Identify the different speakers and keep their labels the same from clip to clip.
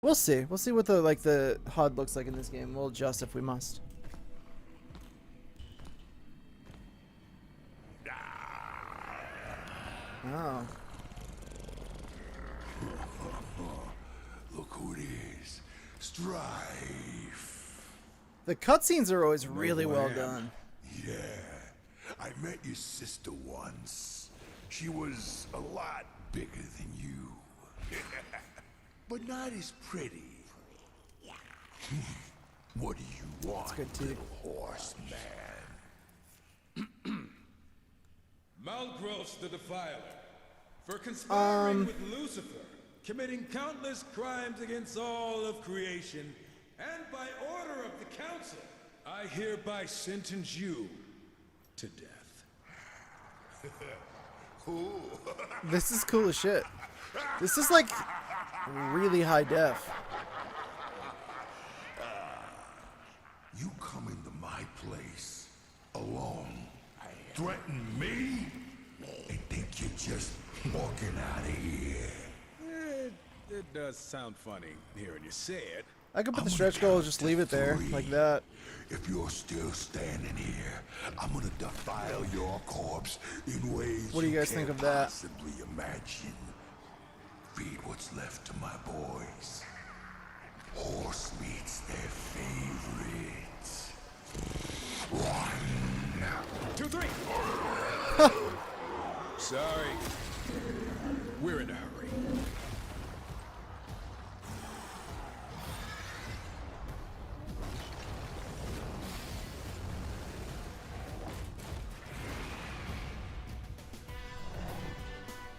Speaker 1: We'll see. We'll see what the the HUD looks like in this game. We'll adjust if we must. Oh.
Speaker 2: Look who it is. Strife.
Speaker 1: The cutscenes are always really well done.
Speaker 2: Yeah. I met your sister once. She was a lot bigger than you. But not as pretty. What do you want,
Speaker 1: That's good too.
Speaker 2: little horseman?
Speaker 3: Malgros the Defiler, for conspiring with Lucifer, committing countless crimes against all of creation, and by order of the Council, I hereby sentence you to death.
Speaker 1: This is cool as shit. This is like really high def.
Speaker 2: You come into my place alone, threaten me, and think you're just walking out of here.
Speaker 3: It does sound funny hearing you say it.
Speaker 1: I could put
Speaker 2: I'm
Speaker 1: the
Speaker 2: gonna
Speaker 1: stretch goal and
Speaker 2: count
Speaker 1: just
Speaker 2: to
Speaker 1: leave it there,
Speaker 2: 3.
Speaker 1: like that.
Speaker 2: If you're still standing here, I'm gonna defile your corpse in ways
Speaker 1: What do you guys
Speaker 2: can't
Speaker 1: think of that?
Speaker 2: possibly imagine. Feed what's left to my boys. Horse meat's their favorite. 1,
Speaker 3: 2, 3. Sorry. We're in a hurry.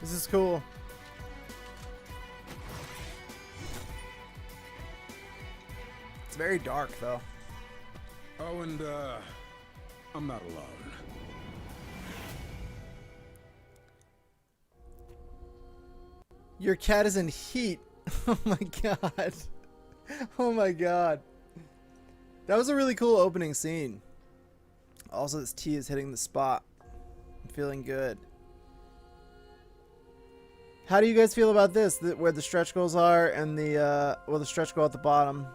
Speaker 1: This is cool. It's very dark though.
Speaker 3: Oh, and I'm not alone.
Speaker 1: Your cat is in heat. Oh my god. Oh my god. That was a really cool opening scene. Also, this tea is hitting the spot. I'm feeling good. How do you guys feel about this? Where the stretch goals are and the well, the stretch goal at the bottom,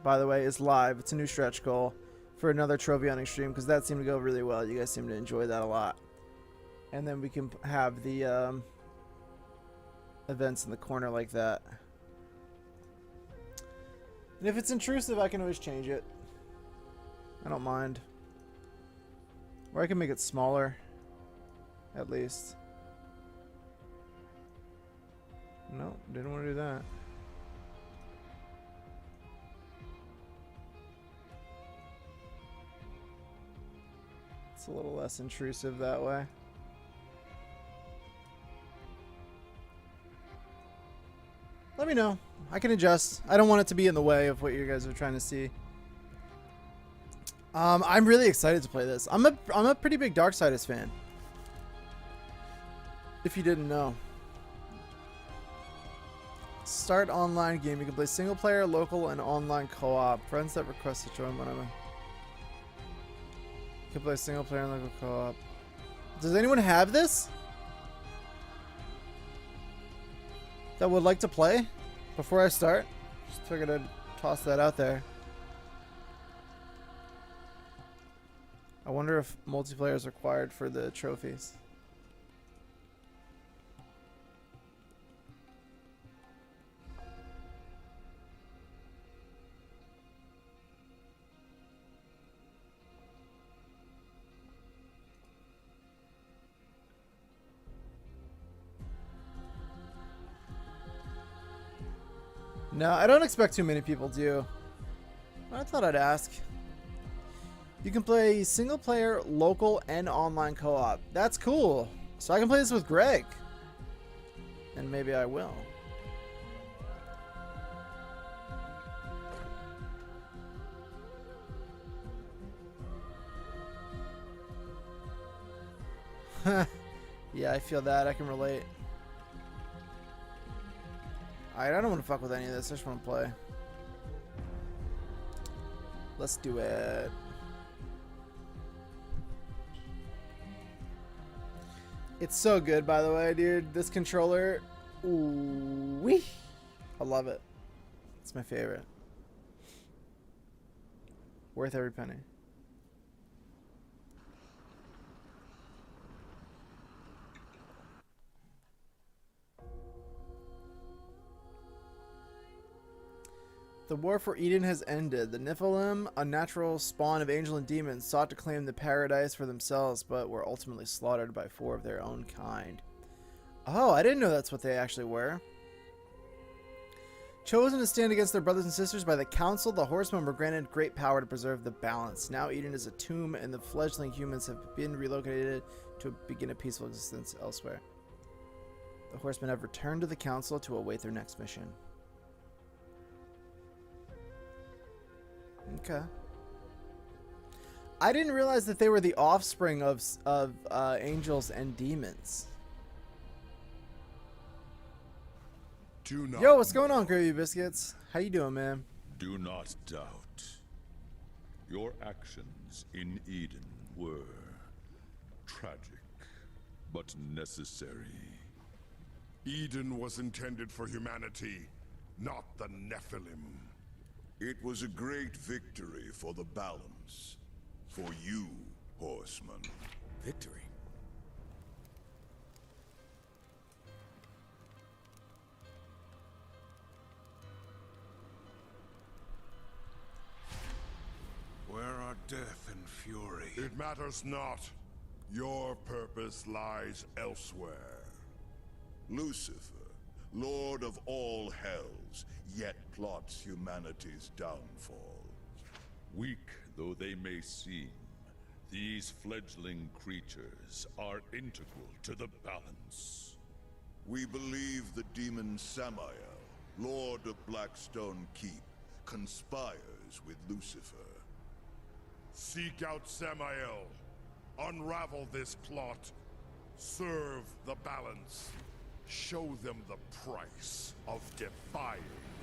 Speaker 1: by the way, is live. It's a new stretch goal for another trophy hunting stream because that seemed to go really well. You guys seem to enjoy that a lot. And then we can have the events in the corner like that. And if it's intrusive, I can always change it. I don't mind. Or I can make it smaller, at least. No, didn't want to do that. It's a little less intrusive that way. Let me know. I can adjust. I don't want it to be in the way of what you guys are trying to see. I'm really excited to play this. I'm a pretty big Darksiders fan. If you didn't know. Start online game. You can play single player, local, and online co-op. Friends that request to join whatever. You can play single player and local co-op. Does anyone have this? That would like to play before I start? Just figured I'd toss that out there. I wonder if multiplayer is required for the trophies. No, I don't expect too many people do. I thought I'd ask. You can play single player, local, and online co-op. That's cool. So I can play this with Greg. And maybe I will. Yeah, I feel that. I can relate. Alright, I don't want to fuck with any of this. I just want to play. Let's do it. It's so good, by the way, dude. This controller. Ooh wee. I love it. It's my favorite. Worth every penny. The war for Eden has ended. The Nephilim, a natural spawn of angel and demons, sought to claim the paradise for themselves, but were ultimately slaughtered by 4 of their own kind. Oh, I didn't know that's what they actually were. Chosen to stand against their brothers and sisters by the council, the Horsemen were granted great power to preserve the balance. Now Eden is a tomb, and the fledgling humans have been relocated to begin a peaceful existence elsewhere. The Horsemen have returned to the council to await their next mission. Okay. I didn't realize that they were the offspring of angels and demons.
Speaker 2: Do not
Speaker 1: Yo, what's going on, Gravy Biscuits? How you doing, man?
Speaker 4: Do not doubt. Your actions in Eden were tragic, but necessary.
Speaker 2: Eden was intended for humanity, not the Nephilim.
Speaker 4: It was a great victory for the balance. For you, Horseman.
Speaker 3: Victory.
Speaker 5: Where are death and fury?
Speaker 2: It matters not. Your purpose lies elsewhere.
Speaker 4: Lucifer, Lord of all hells, yet plots humanity's downfall. Weak though they may seem, these fledgling creatures are integral to the balance. We believe the demon Samael, Lord of Blackstone Keep, conspires with Lucifer.
Speaker 2: Seek out Samael. Unravel this plot. Serve the balance. Show them the price of defying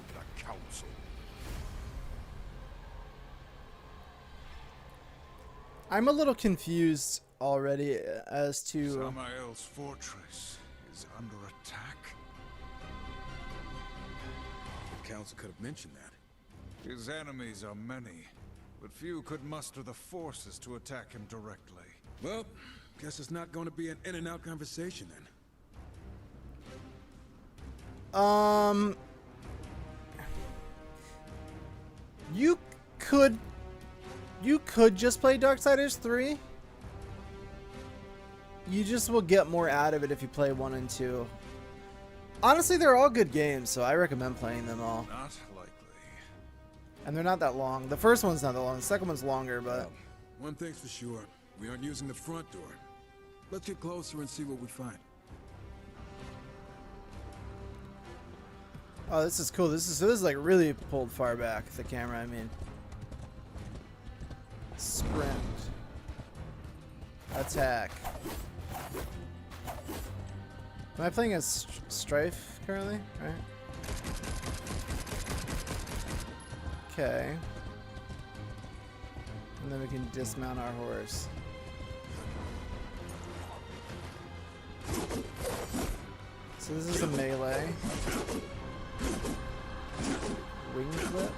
Speaker 2: the council.
Speaker 1: I'm a little confused already as to...
Speaker 5: Samael's fortress is under attack.
Speaker 3: The council could have mentioned that.
Speaker 5: His enemies are many, but few could muster the forces to attack him directly.
Speaker 3: Well, guess it's not going to be an in-and-out conversation then.
Speaker 1: You could just play Darksiders 3. You just will get more out of it if you play 1 and 2. Honestly, they're all good games, so I recommend playing them all.
Speaker 5: Not likely.
Speaker 1: And they're not that long. The first one's not that long. The second one's longer, but...
Speaker 3: Well, one thing's for sure. We aren't using the front door. Let's get closer and see what we find.
Speaker 1: Oh, this is cool. This is like really pulled far back, the camera, I mean. Sprint. Attack. Am I playing as Strife currently? Right. Okay. And then we can dismount our horse. So this is a melee. Wing flip.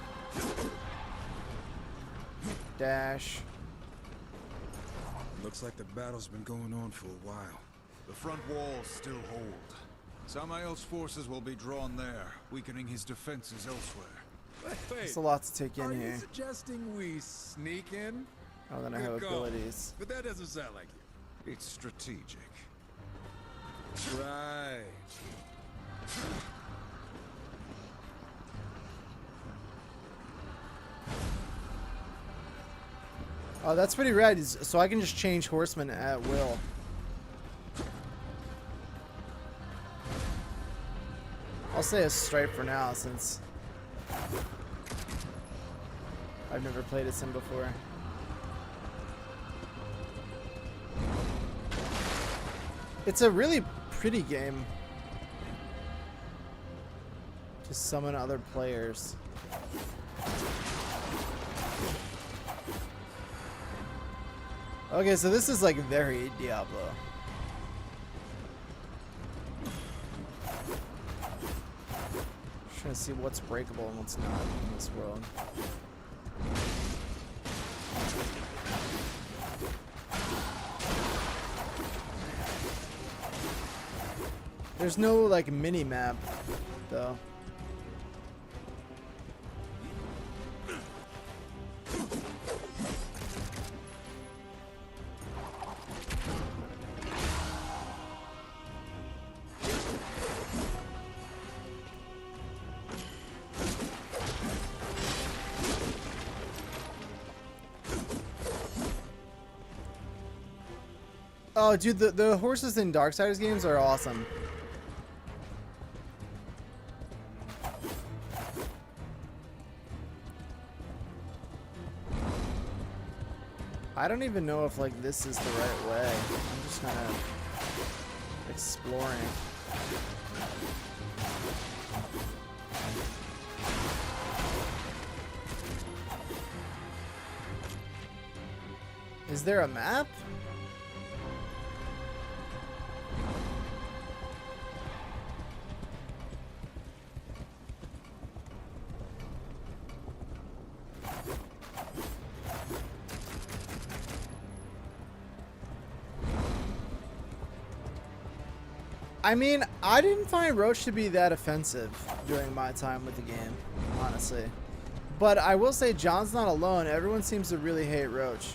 Speaker 1: Dash.
Speaker 3: Looks like the battle's been going on for a while.
Speaker 5: The front walls still hold. Samael's forces will be drawn there, weakening his defenses elsewhere.
Speaker 3: Wait,
Speaker 1: It's a lot to take
Speaker 3: are
Speaker 1: in
Speaker 3: you
Speaker 1: here.
Speaker 3: suggesting we sneak in?
Speaker 1: Oh, then I have
Speaker 3: Good call.
Speaker 1: abilities.
Speaker 3: But that doesn't sound like you.
Speaker 5: It's strategic.
Speaker 3: Right.
Speaker 1: Oh, that's pretty rad. So I can just change Horsemen at will. I'll say a Stripe for now, since I've never played a sim before. It's a really pretty game to summon other players. Okay, so this is like very Diablo. trying to see what's breakable and what's not in this world. There's no like mini map though. Oh, dude, the horses in Darksiders games are awesome. I don't even know if like this is the right way. I'm just kind of exploring. Is there a map? I mean, I didn't find Roach to be that offensive during my time with the game, honestly. But I will say John's not alone. Everyone seems to really hate Roach.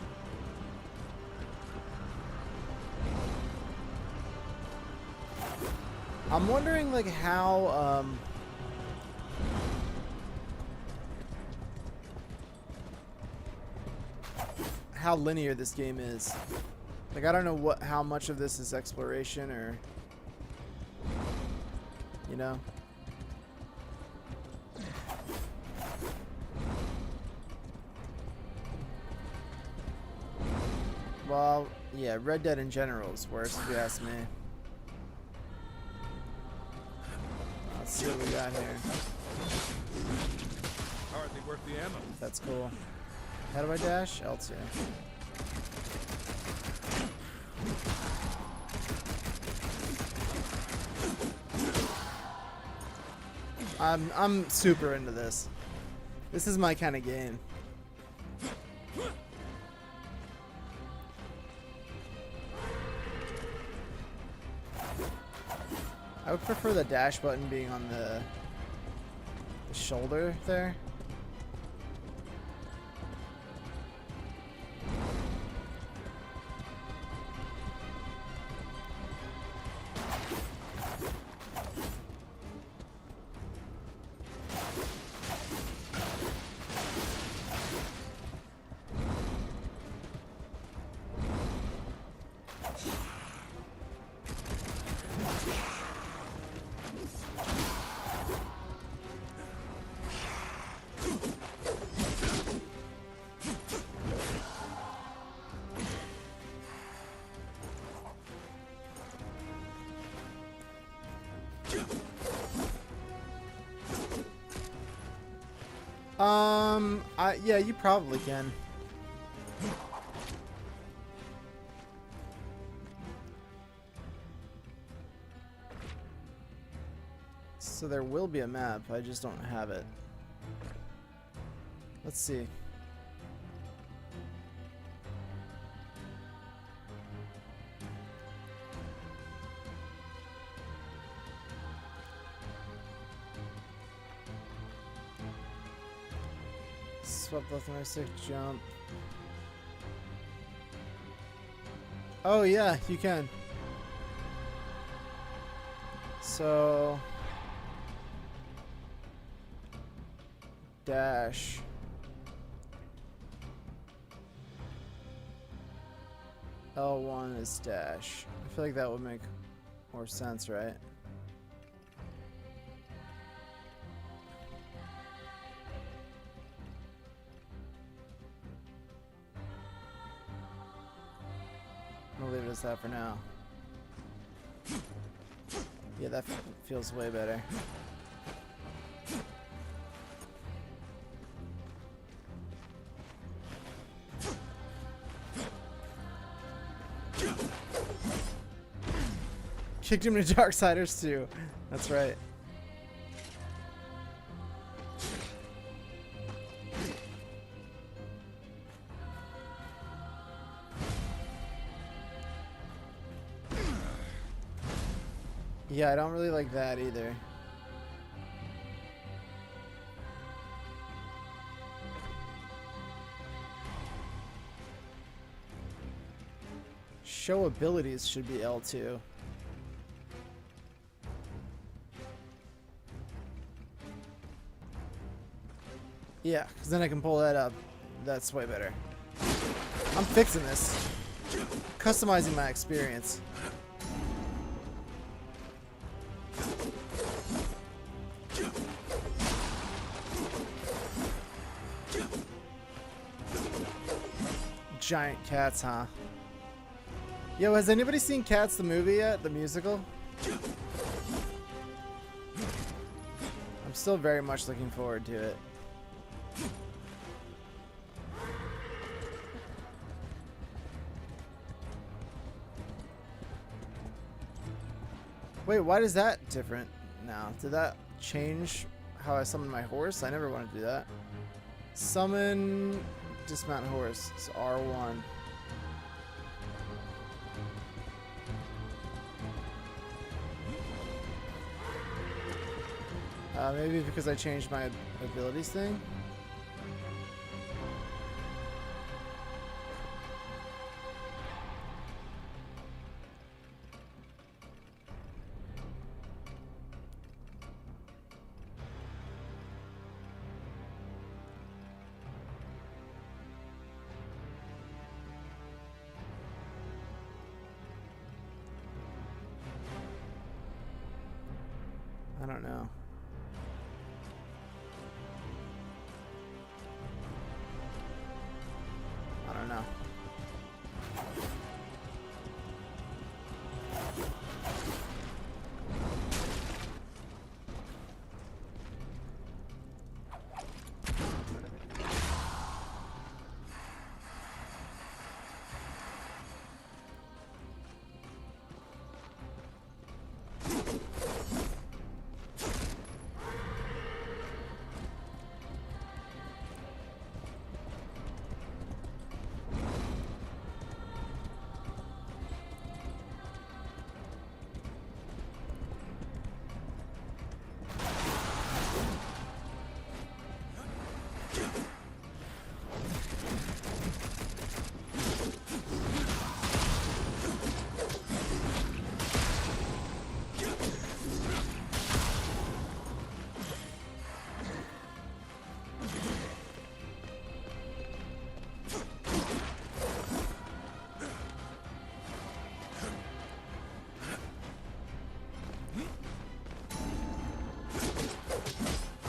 Speaker 1: I'm wondering like how linear this game is. Like I don't know how much of this is exploration or you know. Well, yeah, Red Dead in general is worse if you ask me. Let's see what we got here.
Speaker 3: Hardly worth the ammo.
Speaker 1: That's cool. How do I dash? L2. I'm super into this. This is my kind of game. I would prefer the dash button being on the shoulder there. Yeah, you probably can. So there will be a map, I just don't have it. Let's see. Swap left and right stick, jump. Oh yeah, you can. So dash. L1 is dash. I feel like that would make more sense, right? I'll leave it as that for now. Yeah, that feels way better. Kicked him to Darksiders too. That's right. Yeah, I don't really like that either. Show abilities should be L2. Yeah, because then I can pull that up. That's way better. I'm fixing this. Customizing my experience. Giant cats, huh? Yo, has anybody seen Cats the movie yet? The musical? I'm still very much looking forward to it. Wait, why is that different now? Did that change how I summon my horse? I never wanted to do that. Summon, dismount horse. It's R1. Maybe because I changed my abilities thing? I don't know. I don't know.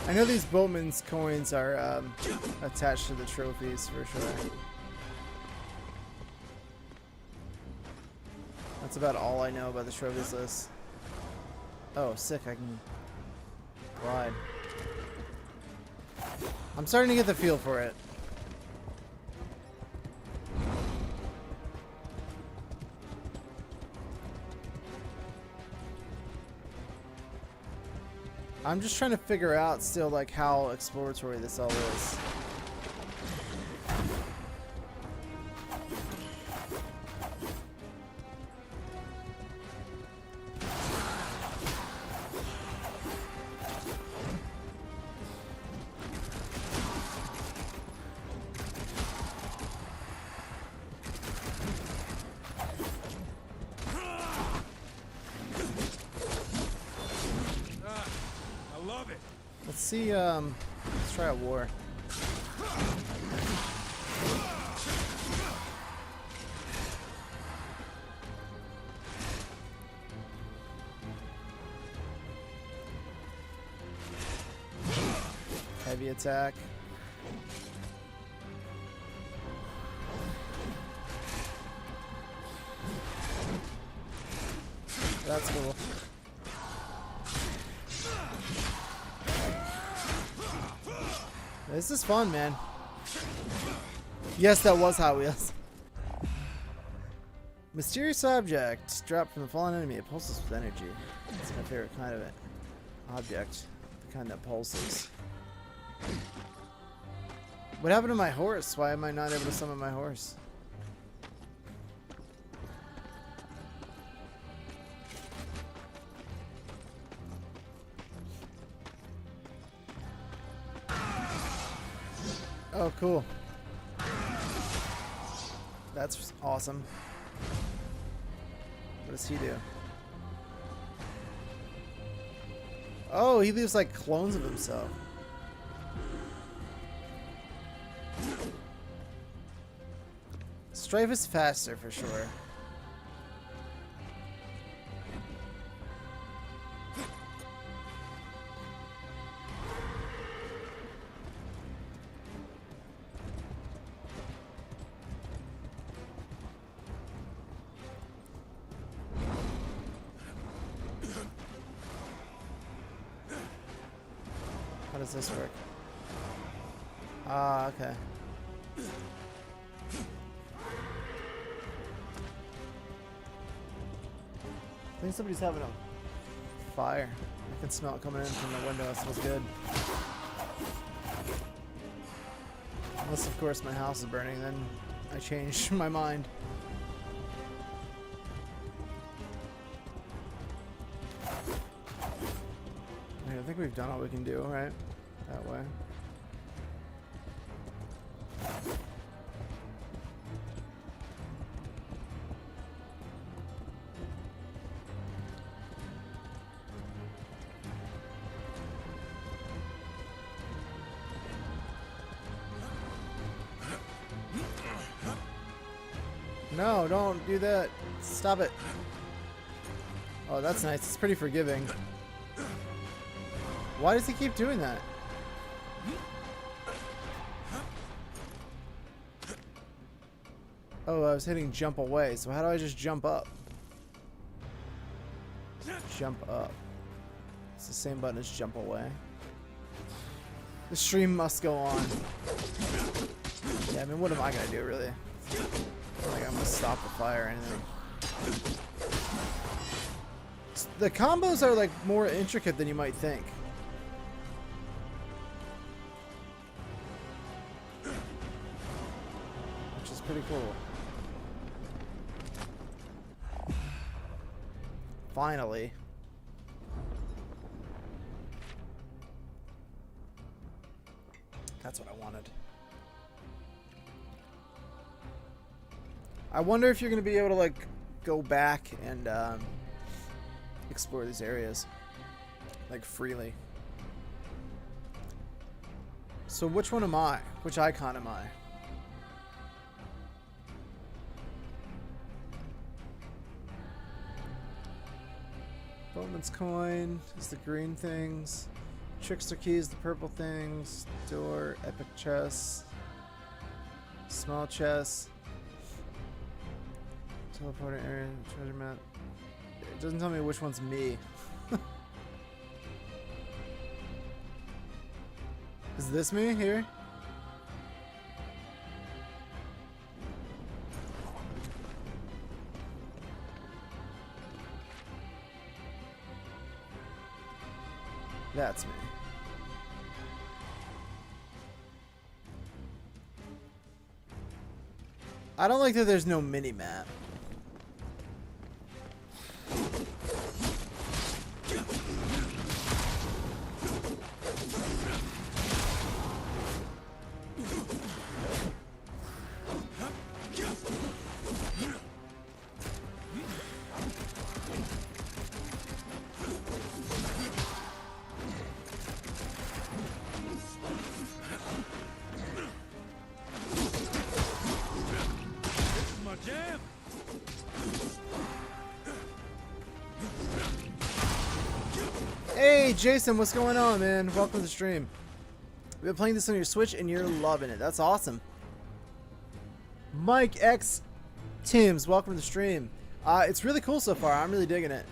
Speaker 1: I know these boatman's coins are attached to the trophies for sure. That's about all I know about the trophies list. Oh, sick, I can glide. I'm starting to get the feel for it. I'm just trying to figure out still like how exploratory this all is. Let's see, let's try a war. Heavy attack. That's cool. This is fun, man. Yes, that was Hot Wheels. Mysterious object dropped from the fallen enemy. It pulses with energy. It's my favorite kind of object. The kind that pulses. What happened to my horse? Why am I not able to summon my horse? Oh, cool. That's awesome. What does he do? Oh, he leaves like clones of himself. Strife is faster for sure. How does this work? Ah, okay. I think somebody's having a fire. I can smell it coming in from the window. It smells good. Unless, of course, my house is burning, then I change my mind. I think we've done all we can do, right? That way. No, don't do that. Stop it. Oh, that's nice. It's pretty forgiving. Why does he keep doing that? Oh, I was hitting jump away. So how do I just jump up? Jump up. It's the same button as jump away. The stream must go on. Yeah, I mean, what am I gonna do, really? It's not like I'm gonna stop the fire or anything. The combos are, like, more intricate than you might think. Which is pretty cool. Finally. That's what I wanted. I wonder if you're going to be able to, like, go back and explore these areas, like, freely. So which one am I? Which icon am I? Bowman's coin is the green things. Trickster key is the purple things. Door, epic chest. Small chest. Teleporter area, treasure map. It doesn't tell me which one's me. Is this me here? That's me. I don't like that there's no mini-map. Hey Jason, what's going on, man? Welcome to the stream. We've been playing this on your Switch and you're loving it. That's awesome. Mike X Timms, welcome to the stream. It's really cool so far. I'm really digging it.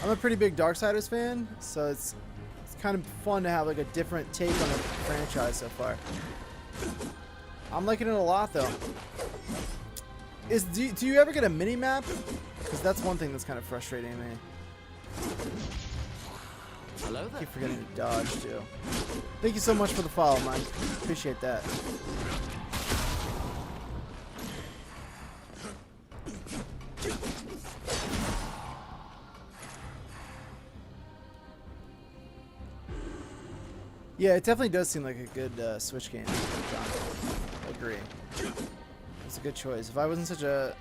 Speaker 1: I'm a pretty big Darksiders fan, so it's kind of fun to have like a different take on the franchise so far. I'm liking it a lot though. Do you ever get a mini map? Because that's one thing that's kind of frustrating me.
Speaker 6: Hello there.
Speaker 1: I keep forgetting to dodge too. Thank you so much for the follow, Mike. Appreciate that. Yeah, it definitely does seem like a good Switch game, John. I agree. It's a good choice. If I wasn't such a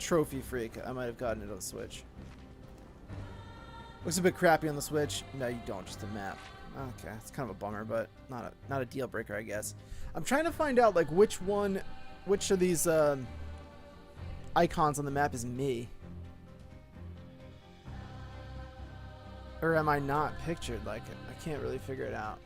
Speaker 1: trophy freak, I might have gotten it on the Switch. Looks a bit crappy on the Switch. No, you don't. Just a map. Okay, it's kind of a bummer, but not a deal breaker, I guess. I'm trying to find out like which of these icons on the map is me, or am I not pictured like it? I can't really figure it out.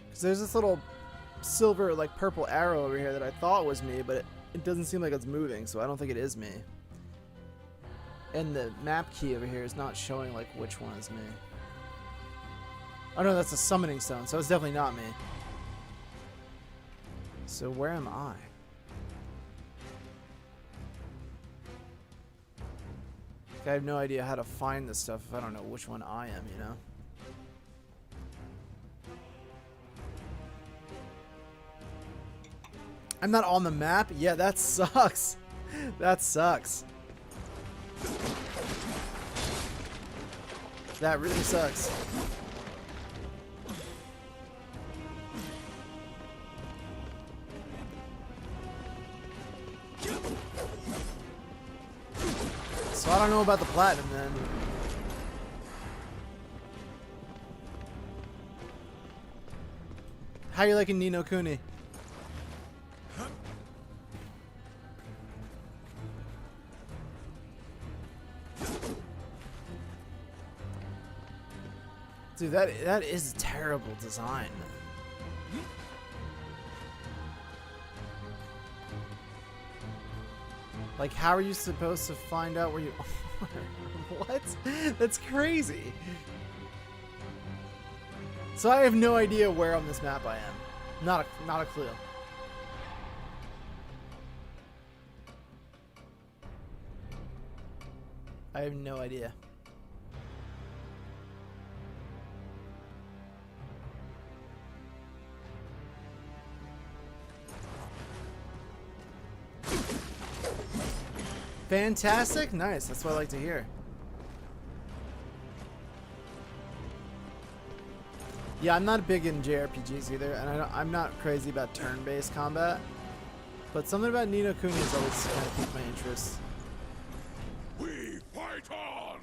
Speaker 1: Because there's this little silver, like purple arrow over here that I thought was me, but it doesn't seem like it's moving, so I don't think it is me. And the map key over here is not showing like which one is me. Oh no, that's a summoning stone, so it's definitely not me. So where am I? I have no idea how to find this stuff if I don't know which one I am, you know? I'm not on the map? Yeah, that sucks. That sucks. That really sucks. So I don't know about the platinum then. How you liking Ni no Kuni? Dude, that is a terrible design. Like, how are you supposed to find out where you are? What? That's crazy. So I have no idea where on this map I am. Not a clue. I have no idea. Fantastic? Nice. That's what I like to hear. Yeah, I'm not big in JRPGs either, and I'm not crazy about turn-based combat. But something about Ni no Kuni has always kind of piqued my interest.
Speaker 2: We fight on!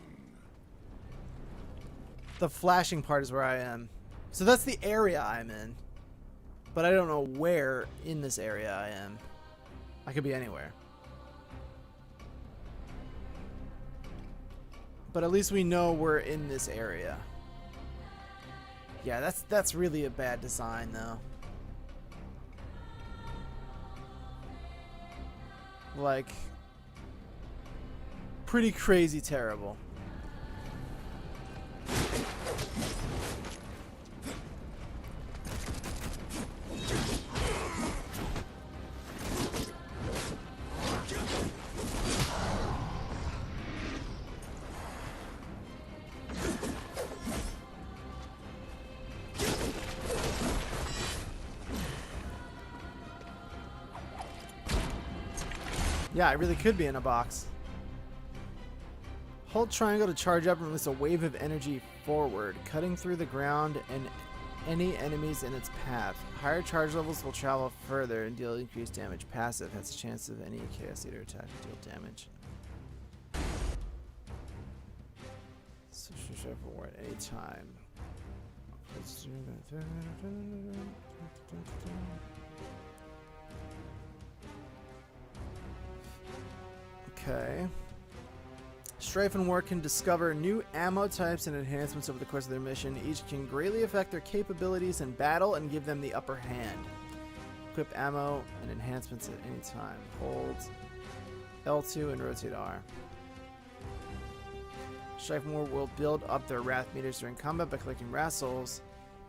Speaker 1: The flashing part is where I am. So that's the area I'm in. But I don't know where in this area I am. I could be anywhere. But at least we know we're in this area. Yeah, that's really a bad design though. Like, pretty crazy terrible. Yeah, I really could be in a box. Hold triangle to charge up and release a wave of energy forward, cutting through the ground and any enemies in its path. Higher charge levels will travel further and deal increased damage. Passive has a chance of any Chaos Eater attack to deal damage. Switch forward at any time. Okay. Strife and War can discover new ammo types and enhancements over the course of their mission. Each can greatly affect their capabilities in battle and give them the upper hand. Equip ammo and enhancements at any time. Hold L2 and rotate R. Strife and War will build up their Wrath meters during combat by collecting Wrath souls.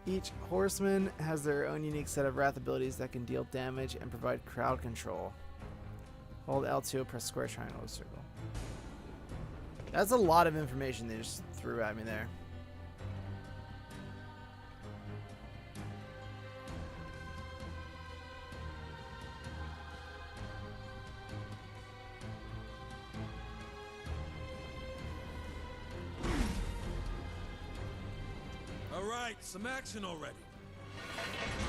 Speaker 1: Each Horseman has their own unique set of Wrath abilities that can deal damage and provide crowd control. Hold L2, press square, triangle, or circle. That's a lot of information they just threw at me there.
Speaker 3: All right, some action already.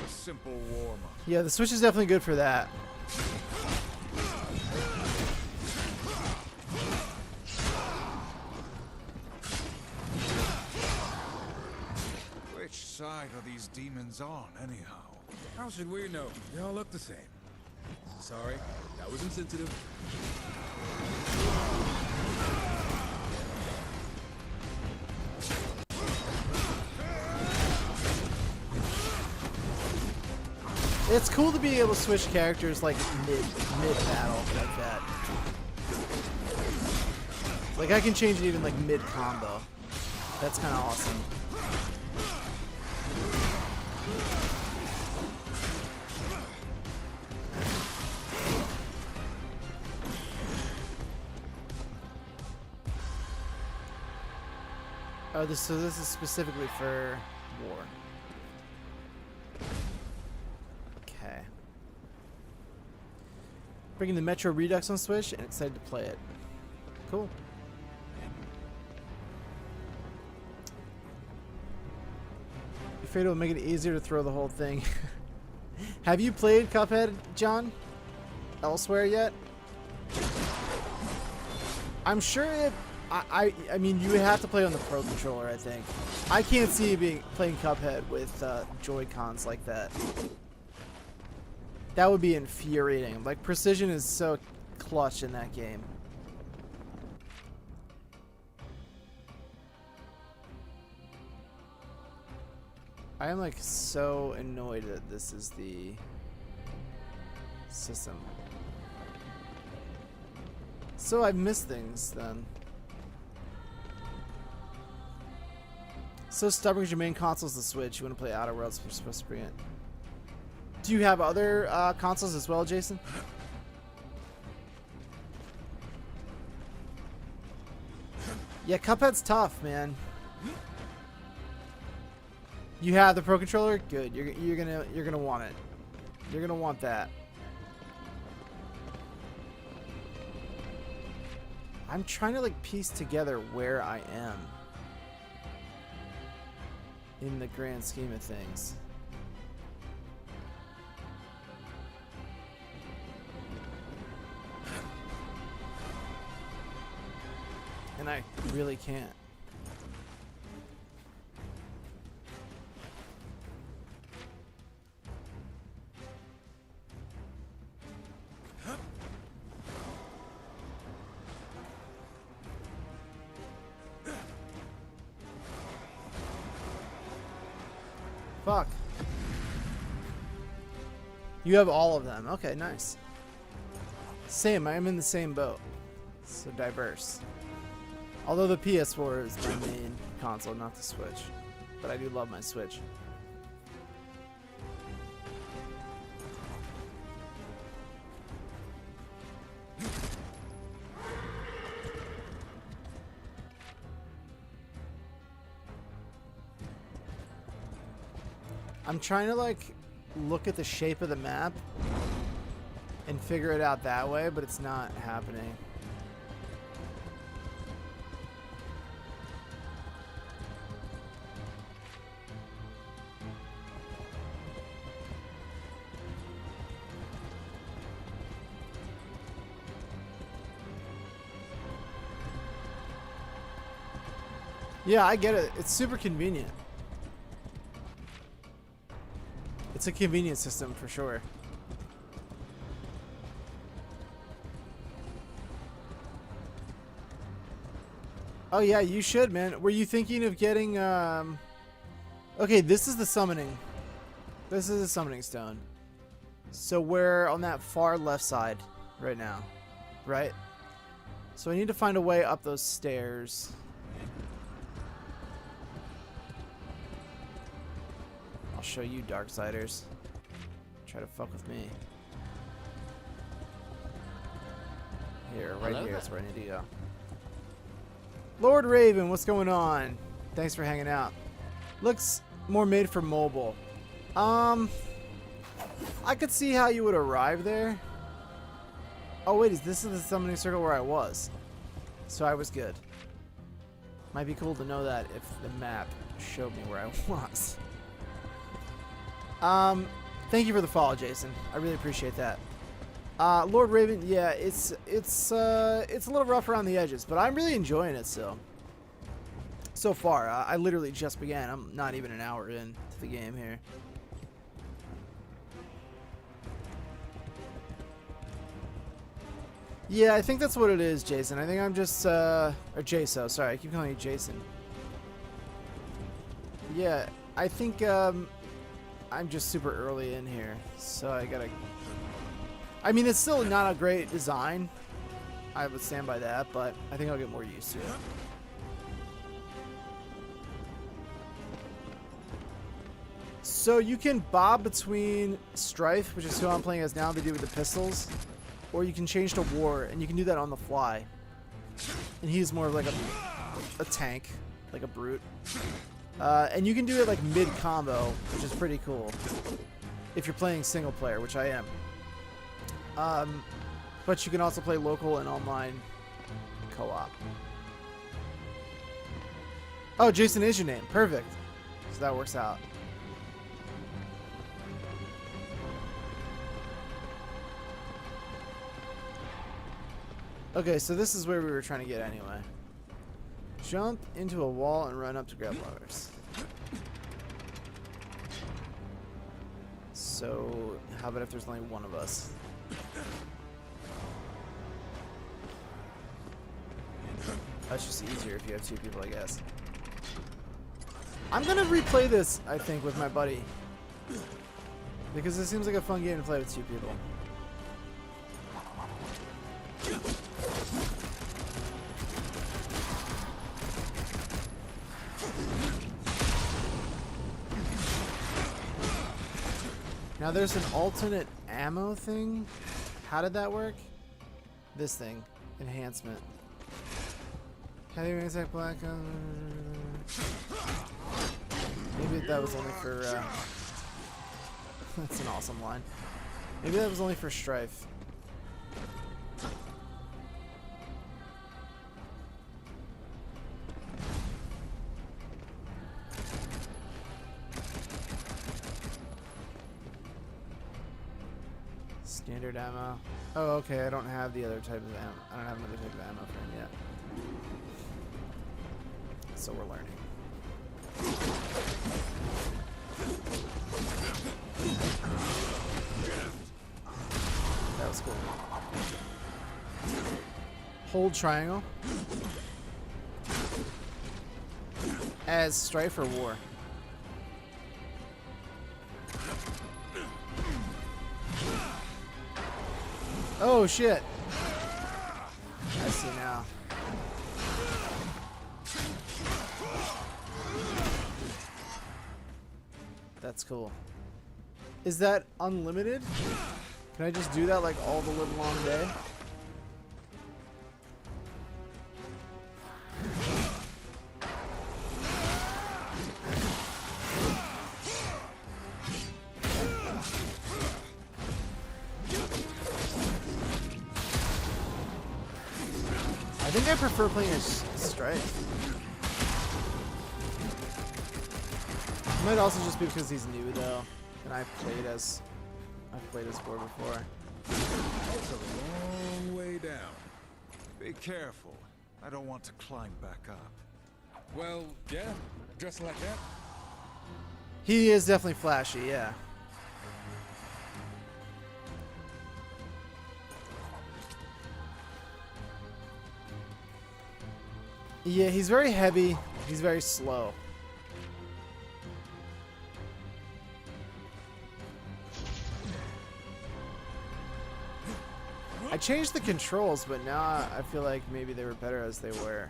Speaker 5: A simple warm-up.
Speaker 1: Yeah, the Switch is definitely good for that.
Speaker 5: Which side are these demons on, anyhow?
Speaker 3: How should we know? They all look the same. Sorry, that was insensitive.
Speaker 1: It's cool to be able to switch characters like mid battle like that. Like I can change it even like mid combo. That's kind of awesome. Oh, so this is specifically for war. Okay. Bringing the Metro Redux on Switch and excited to play it. Cool. You afraid it will make it easier to throw the whole thing? Have you played Cuphead, John? Elsewhere yet? I'm sure it. I mean, you would have to play on the Pro Controller, I think. I can't see you playing Cuphead with Joy-Cons like that. That would be infuriating. Like, precision is so clutch in that game. I am, like, so annoyed that this is the system. So I've missed things, then. So stubborn because your main console is the Switch. You want to play Outer Worlds, you're supposed to bring it. Do you have other consoles as well, Jason? Yeah, Cuphead's tough, man. You have the Pro Controller? Good. You're gonna want it. You're gonna want that. I'm trying to like piece together where I am in the grand scheme of things. And I really can't. Fuck. You have all of them. Okay, nice. Same, I'm in the same boat. So diverse. Although the PS4 is my main console, not the Switch. But I do love my Switch. I'm trying to like look at the shape of the map and figure it out that way, but it's not happening. Yeah, I get it. It's super convenient. It's a convenient system for sure. Oh yeah, you should, man. Were you thinking of getting okay, this is the summoning. This is the summoning stone. So we're on that far left side right now. Right? So I need to find a way up those stairs. I'll show you, Darksiders. Try to fuck with me. Here, right here. That's where I need to go. Lord Raven, what's going on? Thanks for hanging out. Looks more made for mobile. I could see how you would arrive there. Oh wait, this is the summoning circle where I was. So I was good. Might be cool to know that if the map showed me where I was. Thank you for the follow, Jason. I really appreciate that. Lord Raven, yeah, it's a little rough around the edges, but I'm really enjoying it still. So far, I literally just began. I'm not even an hour in to the game here. Yeah, I think that's what it is, Jason. I think I'm just, or Jaso, sorry, I keep calling you Jason. Yeah, I think, I'm just super early in here, so I gotta... I mean, it's still not a great design. I would stand by that, but I think I'll get more used to it. So you can bob between Strife, which is who I'm playing as now, they do with the pistols, or you can change to War, and you can do that on the fly. And he's more of like a tank, like a brute. And you can do it like mid-combo, which is pretty cool. If you're playing single player, which I am. But you can also play local and online co-op. Oh, Jason is your name. Perfect. So that works out. Okay, so this is where we were trying to get anyway. Jump into a wall and run up to grab levers. So, how about if there's only one of us? That's just easier if you have two people, I guess. I'm gonna replay this, I think, with my buddy. Because it seems like a fun game to play with two people. Now there's an alternate ammo thing. How did that work? This thing. Enhancement. Heavy exact black. Maybe that was only for... that's an awesome line. Maybe that was only for Strife. Standard ammo. Oh, okay. I don't have the other type of ammo. I don't have another type of ammo for him yet. So we're learning. That was cool. Hold triangle. As Strife or War? Oh shit! I see now. That's cool. Is that unlimited? Can I just do that like all the live long day? I think I prefer playing as Strife. Might also just be because he's new though, and I've played as War before.
Speaker 5: It's a long way down. Be careful. I don't want to climb back up.
Speaker 3: Well, yeah, dressed like that.
Speaker 1: He is definitely flashy, yeah. Yeah, he's very heavy. He's very slow. I changed the controls, but now I feel like maybe they were better as they were.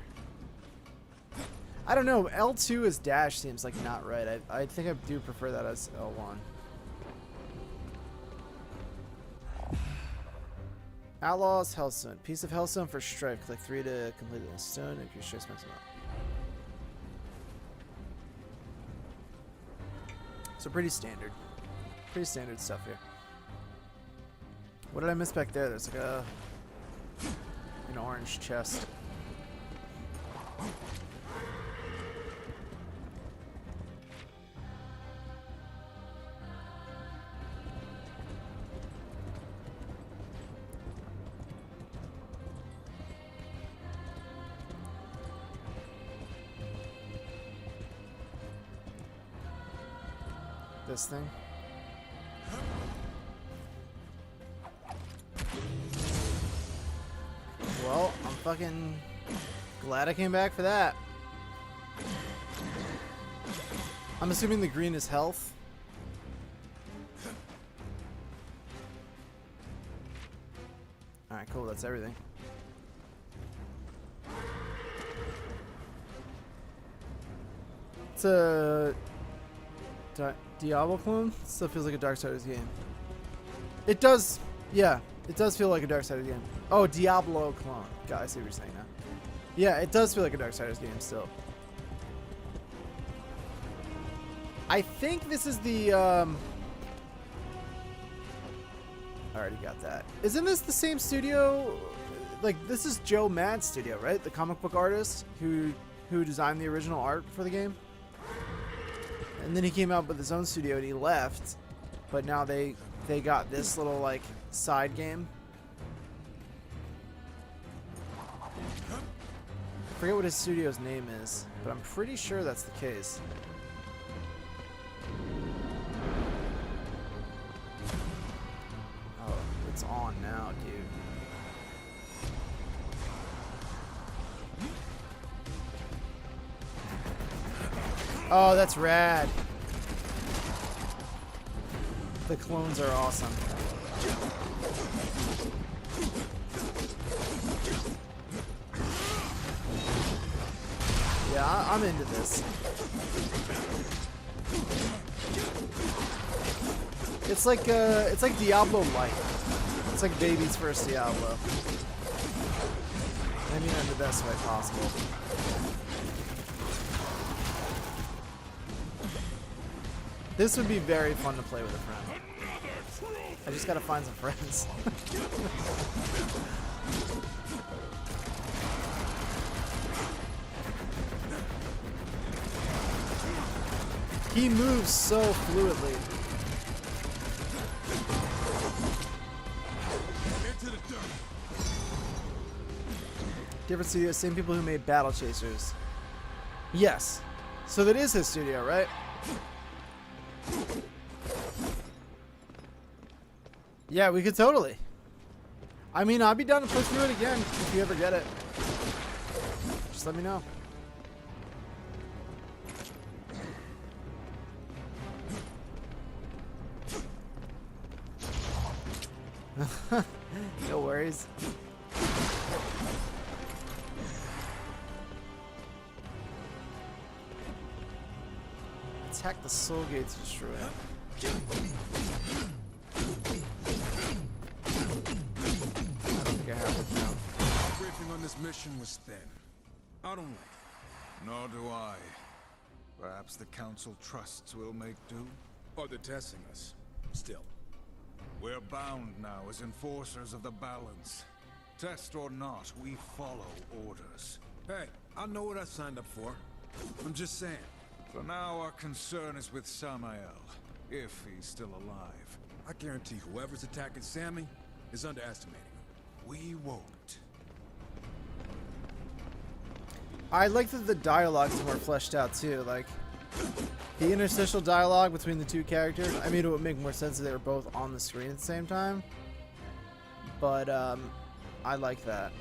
Speaker 1: I don't know. L2 as dash seems like not right. I think I do prefer that as L1. Outlaws Hellstone. Piece of Hellstone for Strife. Click 3 to complete the stone if your stress makes them up. So pretty standard. Pretty standard stuff here. What did I miss back there? There's like an orange chest. this thing. Well, I'm fucking glad I came back for that. I'm assuming the green is health. Alright, cool, that's everything. It's a Diablo clone? Still feels like a Darksiders game. It does, yeah, it does feel like a Darksiders game. Oh, Diablo clone. God, I see what you're saying now. Yeah, it does feel like a Darksiders game still. I think this is the, I already got that. Isn't this the same studio? Like, this is Joe Mad's studio, right? The comic book artist who designed the original art for the game. And then he came out with his own studio and he left. But now they got this little, like, side game. I forget what his studio's name is, but I'm pretty sure that's the case. Oh, it's on now, dude. Oh, that's rad. The clones are awesome. Yeah, I'm into this. It's like Diablo Light. It's like baby's first Diablo. I mean, in the best way possible. This would be very fun to play with a friend. I just gotta find some friends. He moves so fluidly.
Speaker 2: Into the dirt.
Speaker 1: Different studio, same people who made Battle Chasers. Yes. So that is his studio, right? Yeah, we could totally. I mean, I'd be down to play through it again if you ever get it. Just let me know. No worries. Attack the soul gate to destroy it. I don't think I have it now.
Speaker 3: Our briefing on this mission was thin. I don't like it.
Speaker 5: Nor do I. Perhaps the council trusts we'll make do?
Speaker 3: Or they're testing us. Still.
Speaker 5: We're bound now as enforcers of the balance. Test or not, we follow orders.
Speaker 3: Hey, I know what I signed up for. I'm just saying.
Speaker 5: For now, our concern is with Samael, if he's still alive.
Speaker 3: I guarantee whoever's attacking Sammy is underestimating him.
Speaker 5: We won't.
Speaker 1: I like that the dialogue's more fleshed out too. Like the interstitial dialogue between the two characters. I mean, it would make more sense if they were both on the screen at the same time. But I like that.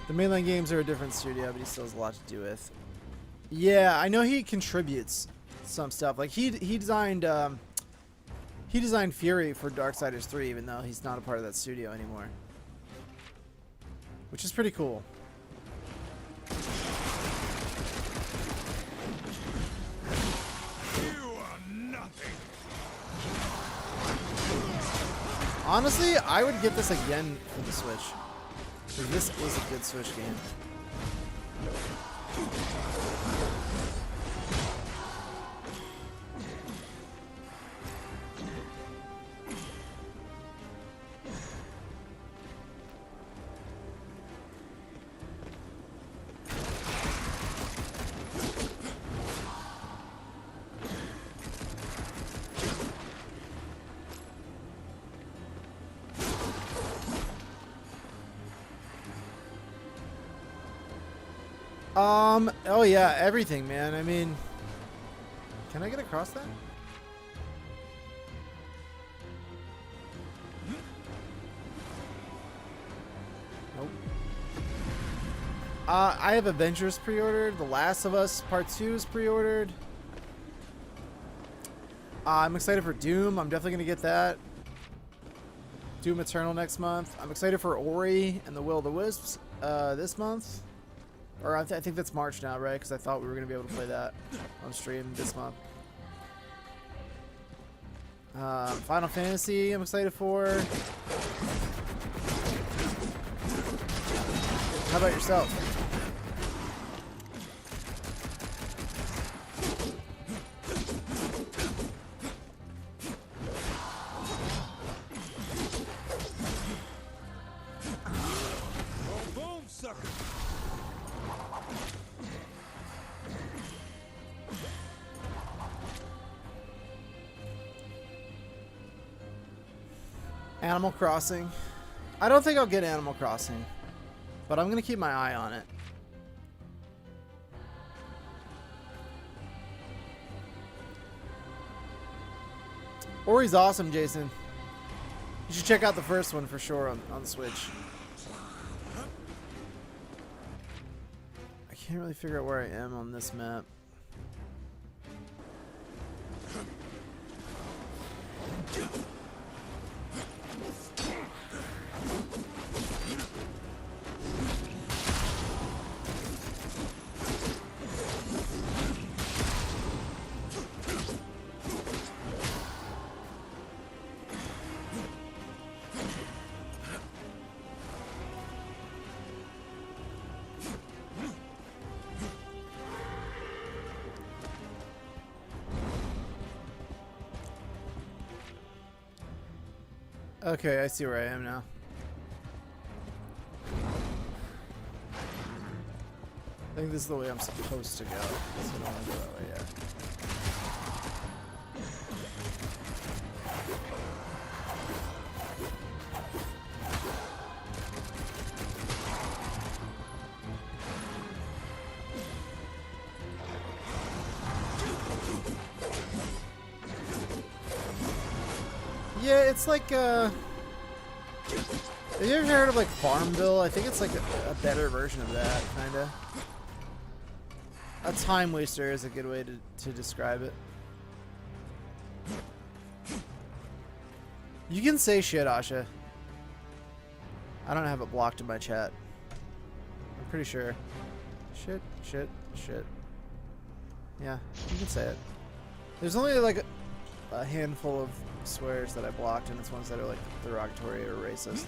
Speaker 1: The mainline games are a different studio, but he still has a lot to do with. Yeah, I know he contributes some stuff. Like he designed Fury for Darksiders 3, even though he's not a part of that studio anymore, which is pretty cool.
Speaker 2: You are nothing.
Speaker 1: Honestly, I would get this again for the Switch. Because this is a good Switch game. Oh yeah, everything, man. I mean, can I get across that? Nope. I have Avengers pre-ordered. The Last of Us Part 2 is pre-ordered. I'm excited for Doom. I'm definitely going to get that. Doom Eternal next month. I'm excited for Ori and the Will of the Wisps this month. Or I think that's March now, right? Because I thought we were going to be able to play that on stream this month. Final Fantasy I'm excited for. How about yourself? Animal Crossing. I don't think I'll get Animal Crossing, but I'm going to keep my eye on it. Ori's awesome, Jason. You should check out the first one for sure on Switch. I can't really figure out where I am on this map. Okay, I see where I am now. I think this is the way I'm supposed to go. So I don't want to go that way yet. Yeah, it's like, have you ever heard of, like, Farmville? I think it's, like, a better version of that, kinda. A time waster is a good way to describe it. You can say shit, Asha. I don't have it blocked in my chat. I'm pretty sure. Shit, shit, shit. Yeah, you can say it. There's only, like, a handful of swears that I blocked, and it's ones that are like derogatory or racist.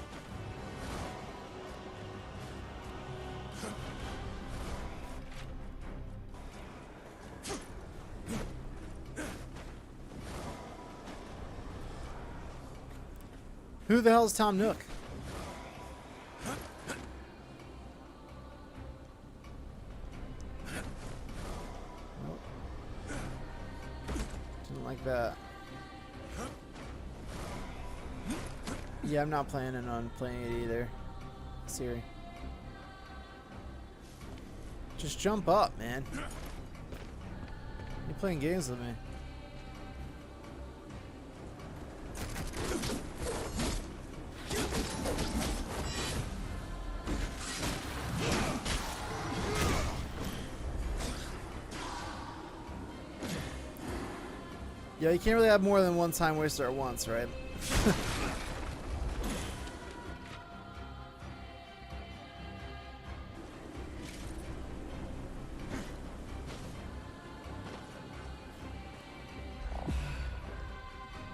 Speaker 1: Who the hell is Tom Nook? Nope. Didn't like that. Yeah, I'm not planning on playing it either. Siri. Just jump up, man. You're playing games with me. Yeah, you can't really have more than one time waster at once, right?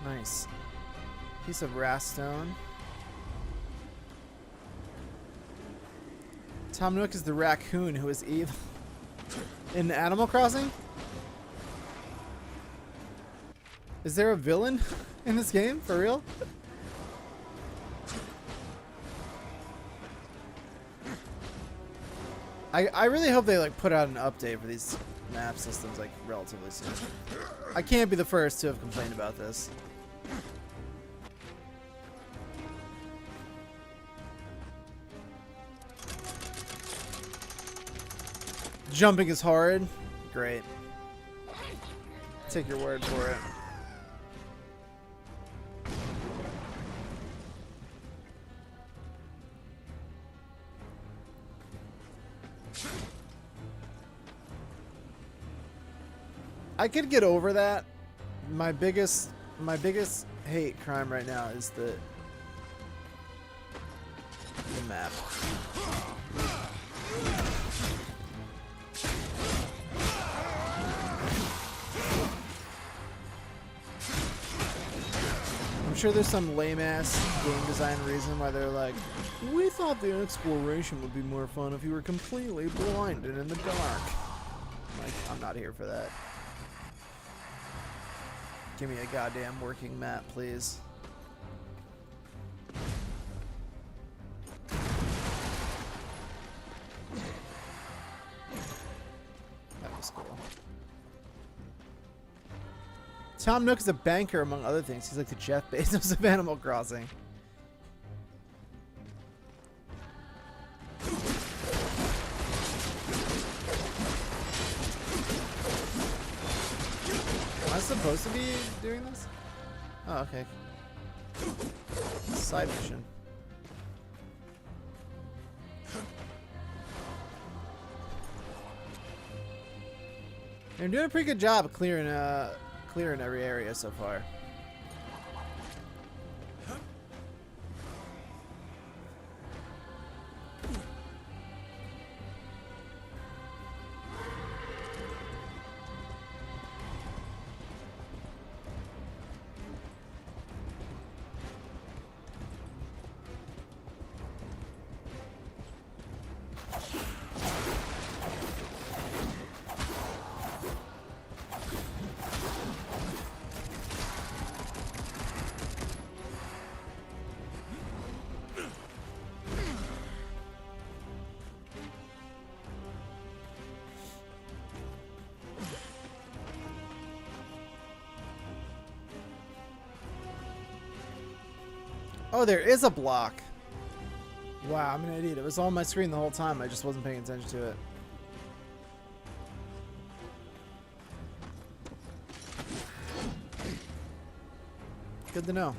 Speaker 1: Nice. Piece of raststone. Tom Nook is the raccoon who is evil. In Animal Crossing? Is there a villain in this game? For real? I really hope they like put out an update for these map systems like relatively soon. I can't be the first to have complained about this. Jumping is hard. Great. Take your word for it. I could get over that. My biggest hate crime right now is the map. I'm sure there's some lame-ass game design reason why they're like, we thought the exploration would be more fun if you were completely blinded in the dark. Like, I'm not here for that. Give me a goddamn working map, please. That was cool. Tom Nook is a banker, among other things. He's like the Jeff Bezos of Animal Crossing. Am I supposed to be doing this? Oh, okay. Side mission. You're doing a pretty good job of clearing every area so far. Oh, there is a block. Wow, I'm an idiot. It was on my screen the whole time. I just wasn't paying attention to it. Good to know.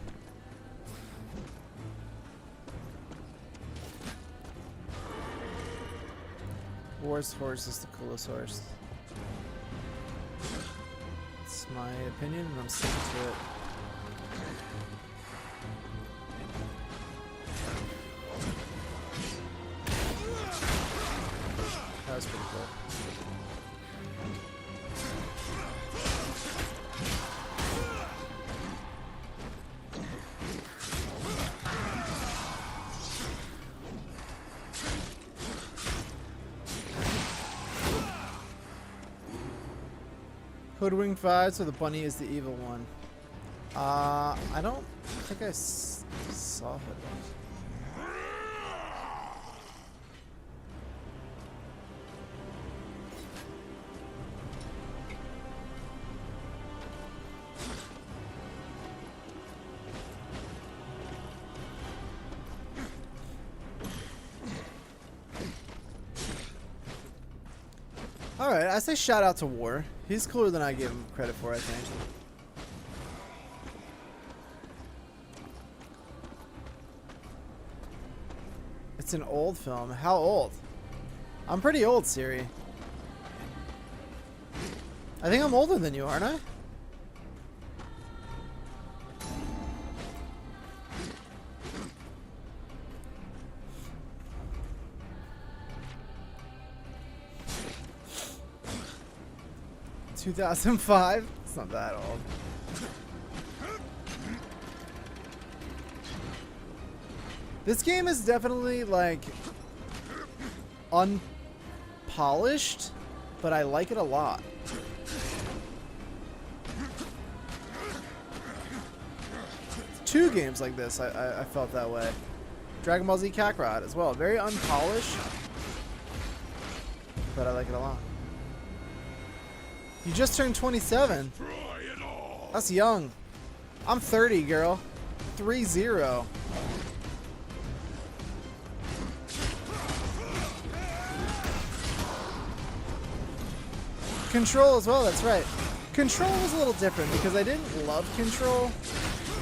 Speaker 1: War's horse is the coolest horse. It's my opinion, and I'm sticking to it. That was pretty cool. Hoodwink 5, so the bunny is the evil one. I don't think I saw Hoodwink. Alright, I say shout out to War. He's cooler than I give him credit for, I think. It's an old film. How old? I'm pretty old, Siri. I think I'm older than you, aren't I? $2005? It's not that old. This game is definitely like unpolished, but I like it a lot. Two games like this, I felt that way. Dragon Ball Z Kakarot as well. Very unpolished, but I like it a lot. You just turned 27. That's young. I'm 30, girl. 3-0. Control as well, that's right. Control was a little different because I didn't love Control,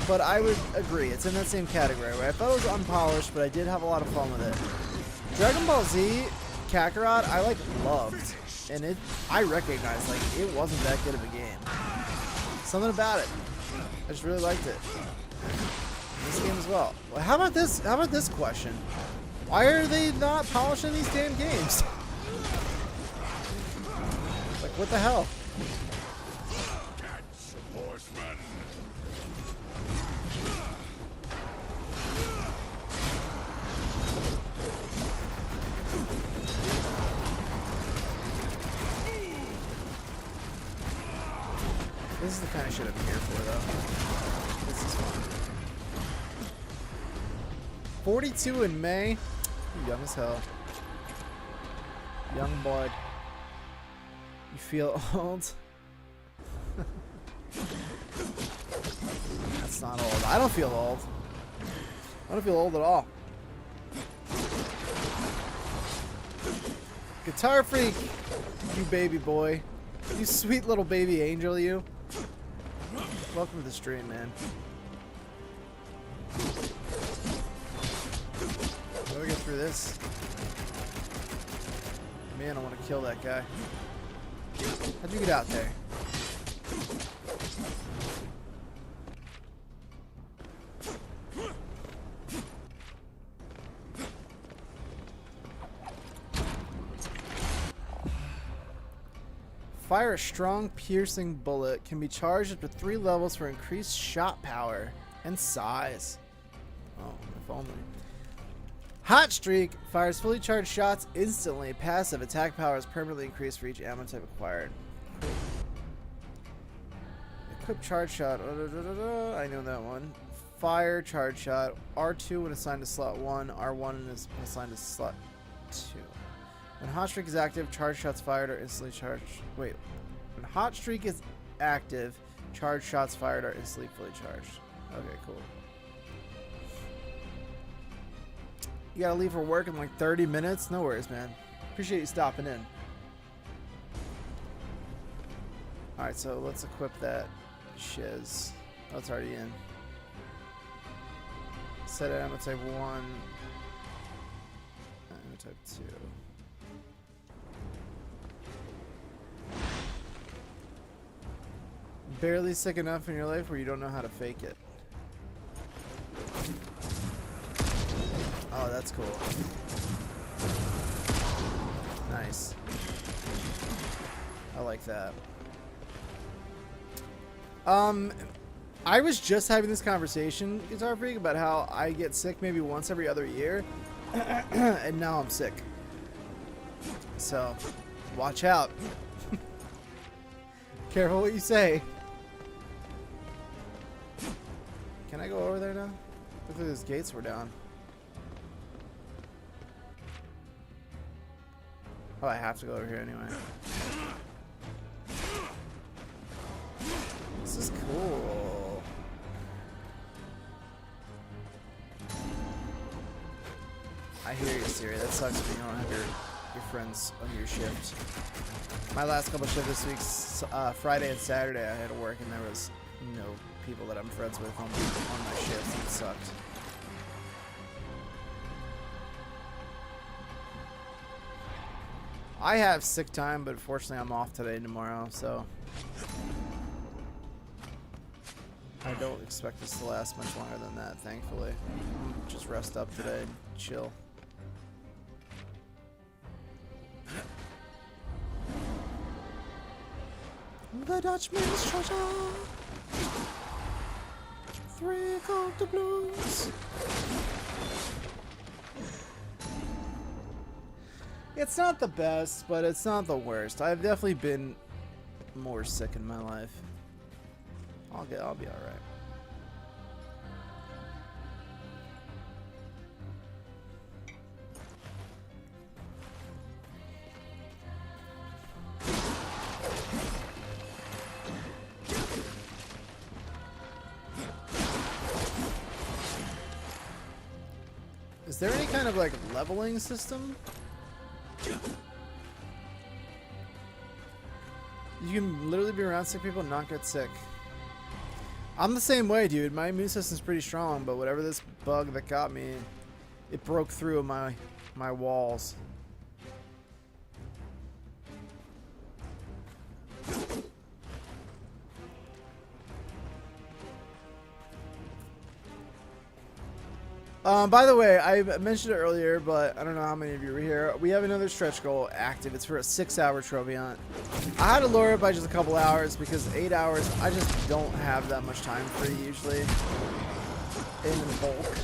Speaker 1: but I would agree. It's in that same category where I thought it was unpolished, but I did have a lot of fun with it. Dragon Ball Z Kakarot, I like loved, and I recognized like it wasn't that good of a game. Something about it, I just really liked it. This game as well. How about this? How about this question? Why are they not polishing these damn games? Like, what the hell?
Speaker 2: Horsemen.
Speaker 1: This is the kind of shit I'm here for, though. This is fun. 42 in May. You're young as hell. Young boy. You feel old? That's not old. I don't feel old. I don't feel old at all. Guitar Freak, you baby boy. You sweet little baby angel, you. Welcome to the stream, man. How do we get through this? Man, I want to kill that guy. How'd you get out there? Fire a strong, piercing bullet. Can be charged up to 3 levels for increased shot power and size. Oh, if only. Hot Streak fires fully charged shots instantly. Passive attack power is permanently increased for each ammo type acquired. Equip charge shot. I know that one. Fire charge shot. R2 when assigned to slot 1. R1 when assigned to slot 2. When Hot Streak is active, charge shots fired are instantly charged. Wait. When Hot Streak is active, charge shots fired are instantly fully charged. Okay, cool. You gotta leave for work in like 30 minutes? No worries, man. Appreciate you stopping in. Alright, so let's equip that shiz. Oh, it's already in. Set ammo type 1. Ammo type 2. Barely sick enough in your life where you don't know how to fake it. Oh, that's cool. Nice. I like that. I was just having this conversation, Guitar Freak, about how I get sick maybe once every other year, and now I'm sick. So, watch out. Careful what you say. Can I go over there now? Look like those gates were down. Oh, I have to go over here anyway. This is cool. I hear you, Siri. That sucks when you don't have your friends on your shift. My last couple shifts this week, Friday and Saturday, I had to work and there was no people that I'm friends with on my shifts. It sucked. I have sick time, but fortunately I'm off today and tomorrow, so I don't expect this to last much longer than that, thankfully. Just rest up today and chill. The Dutchman's treasure. 3 gold doubloons. It's not the best, but it's not the worst. I've definitely been more sick in my life. I'll be all right. Is there any kind of like leveling system? You can literally be around sick people and not get sick. I'm the same way, dude. My immune system's pretty strong, but whatever this bug that got me, it broke through my walls. By the way, I mentioned it earlier, but I don't know how many of you were here. We have another stretch goal active. It's for a 6-hour trophy hunt. I had to lower it by just a couple hours because 8 hours, I just don't have that much time free usually in bulk.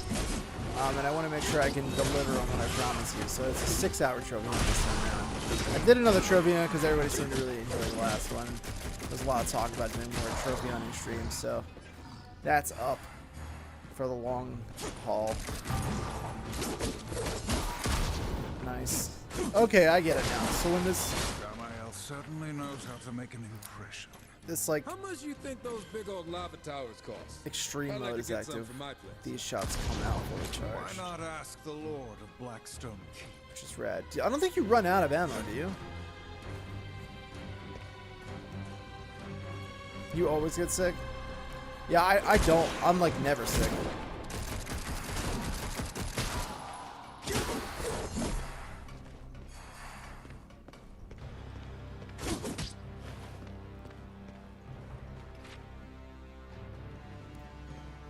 Speaker 1: And I want to make sure I can deliver on what I promised you. So it's a 6-hour trophy hunt this time around. I did another trophy hunt because everybody seemed to really enjoy the last one. There's a lot of talk about doing more trophy hunting streams, so that's up for the long haul. Nice. Okay, I get it now. So when this
Speaker 5: Samael certainly knows how to make an impression.
Speaker 1: like
Speaker 3: How much you think those big old lava towers cost?
Speaker 1: extreme
Speaker 3: I'd like
Speaker 1: mode
Speaker 3: to
Speaker 1: is
Speaker 3: get some
Speaker 1: active,
Speaker 3: for my place.
Speaker 1: these shots come out fully
Speaker 5: Why
Speaker 1: charged,
Speaker 5: not ask the Lord of Blackstone Keep?
Speaker 1: which is rad. I don't think you run out of ammo, do you? You always get sick? Yeah, I don't. I'm like never sick.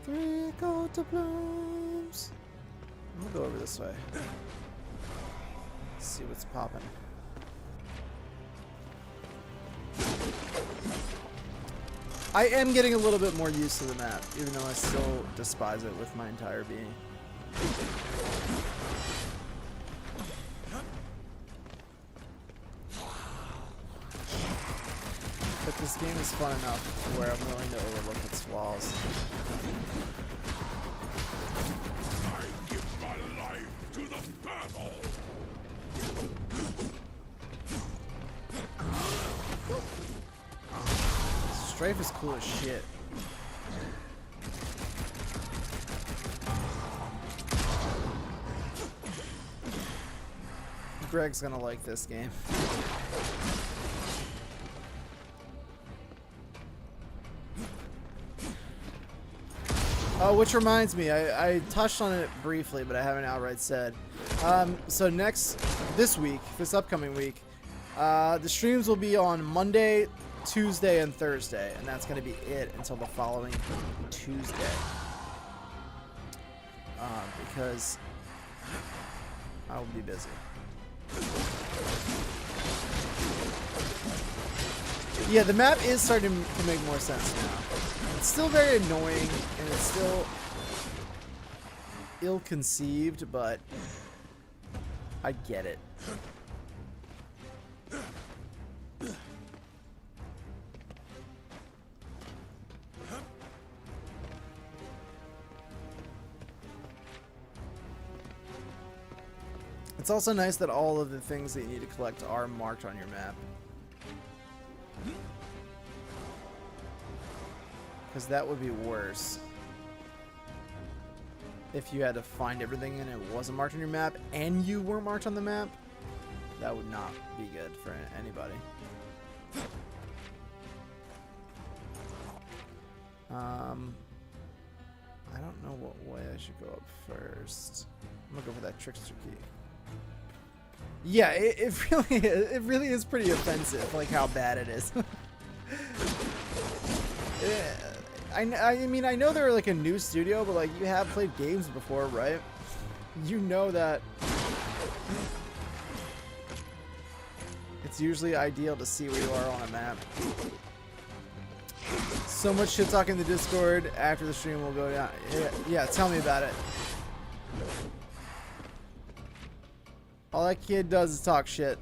Speaker 1: Three golden blooms. I'm gonna go over this way. See what's popping. I am getting a little bit more used to the map, even though I still despise it with my entire being. But this game is fun enough where I'm willing to overlook its flaws.
Speaker 2: I give my life to the battle.
Speaker 1: Strafe is cool as shit. Greg's gonna like this game. Oh, which reminds me, I touched on it briefly, but I haven't outright said. So this upcoming week, the streams will be on Monday, Tuesday, and Thursday, and that's going to be it until the following Tuesday. Because I will be busy. Yeah, the map is starting to make more sense now. It's still very annoying, and it's still ill-conceived, but I get it. It's also nice that all of the things that you need to collect are marked on your map. Because that would be worse if you had to find everything and it wasn't marked on your map and you weren't marked on the map. That would not be good for anybody. I don't know what way I should go up first. I'm gonna go for that trickster key. Yeah, it really is pretty offensive, like how bad it is. I mean, I know they're like a new studio, but like you have played games before, right? You know that it's usually ideal to see where you are on a map. So much shit talk in the Discord. After the stream will go down. Yeah, tell me about it. All that kid does is talk shit,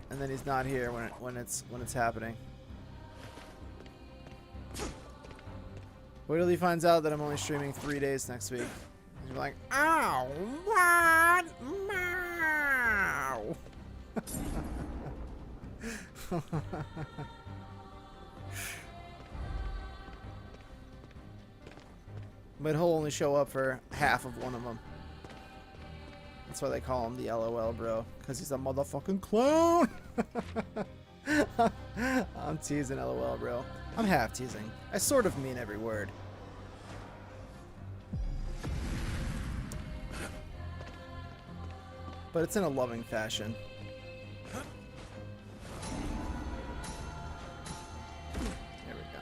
Speaker 1: and then he's not here when it's happening. Wait till he finds out that I'm only streaming 3 days next week. He's like, ow, what? Meow. But he'll only show up for half of one of them. That's why they call him the LOL bro, because he's a motherfucking clown. I'm I'm teasing, LOL, bro. I'm half teasing. I sort of mean every word. But it's in a loving fashion. There we go.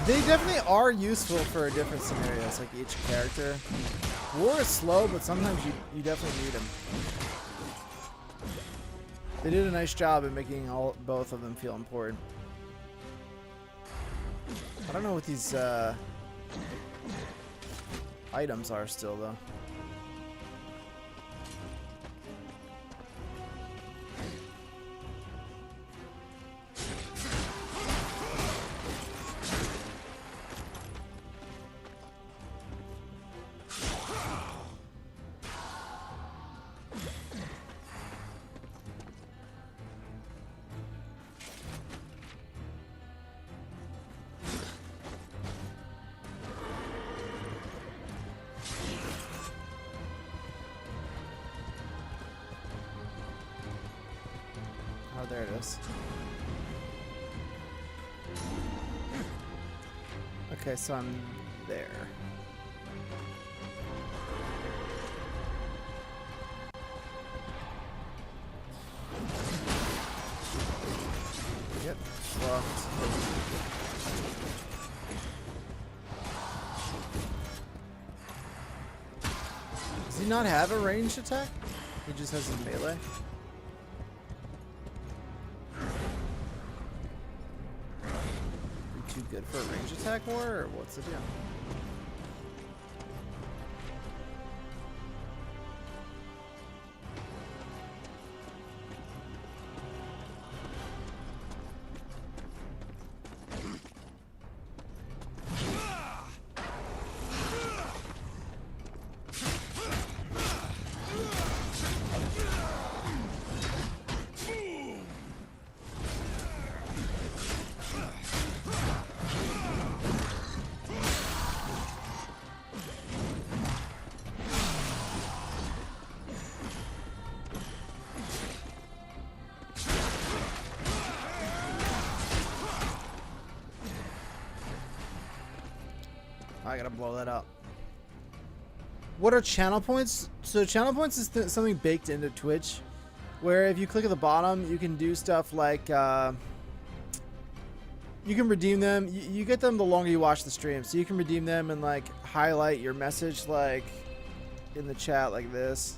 Speaker 1: They definitely are useful for different scenarios, like each character. War is slow, but sometimes you definitely need them. They did a nice job at making both of them feel important. I don't know what these items are still, though. Oh, there it is. Okay, so I'm there. Yep, locked. Does he not have a ranged attack? He just has his melee. Too good for a range attack war, or what's the deal? I gotta blow that up. What are channel points? So channel points is something baked into Twitch, where if you click at the bottom, you can do stuff like you can redeem them. You get them the longer you watch the stream, so you can redeem them and like highlight your message like in the chat like this.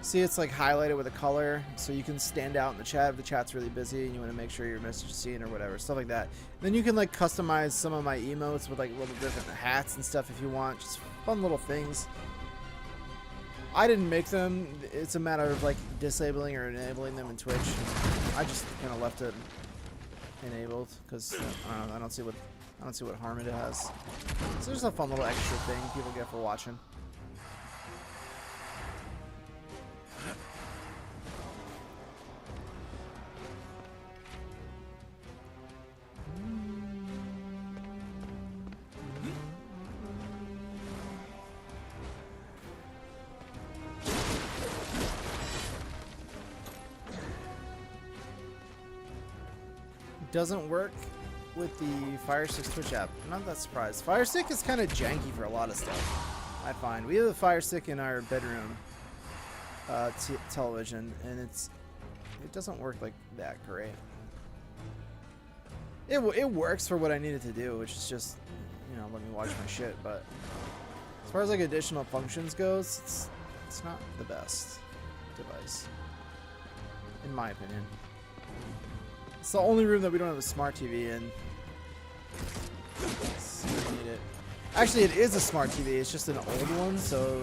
Speaker 1: See, it's like highlighted with a color, so you can stand out in the chat if the chat's really busy and you want to make sure your message is seen or whatever, stuff like that. Then you can like customize some of my emotes with like little different hats and stuff if you want, just fun little things. I didn't make them. It's a matter of like disabling or enabling them in Twitch. I just kind of left it enabled because I don't see what harm it has. So just a fun little extra thing people get for watching. Doesn't work with the Fire Stick Twitch app. I'm not that surprised. Fire Stick is kind of janky for a lot of stuff, I find. We have the Fire Stick in our bedroom television, and it doesn't work like that great. It works for what I need it to do, which is just, you know, let me watch my shit. But as far as like additional functions goes, it's not the best device, in my opinion. It's the only room that we don't have a smart TV in. So we need it. Actually, it is a smart TV. It's just an old one, so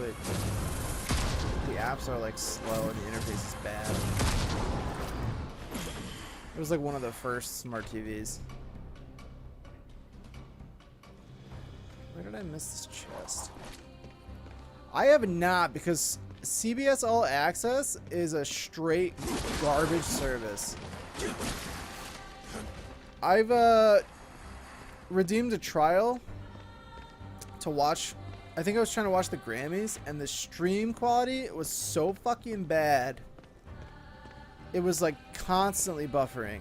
Speaker 1: the apps are like slow and the interface is bad. It was like one of the first smart TVs. Where did I miss this chest? I have not, because CBS All Access is a straight garbage service. I've redeemed a trial to watch. I think I was trying to watch the Grammys, and the stream quality was so fucking bad. It was like constantly buffering.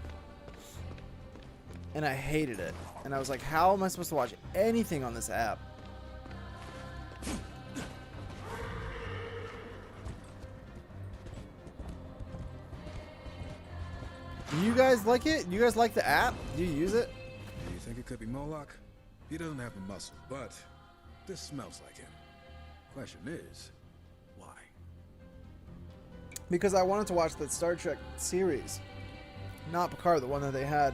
Speaker 1: And I hated it. And I was like, how am I supposed to watch anything on this app? Do you guys like it? Do you guys like the app? Do you use it?
Speaker 3: Do you think it could be Moloch? He doesn't have the muscle, but this smells like him. Question is, why?
Speaker 1: Because I wanted to watch that Star Trek series. Not Picard, the one that they had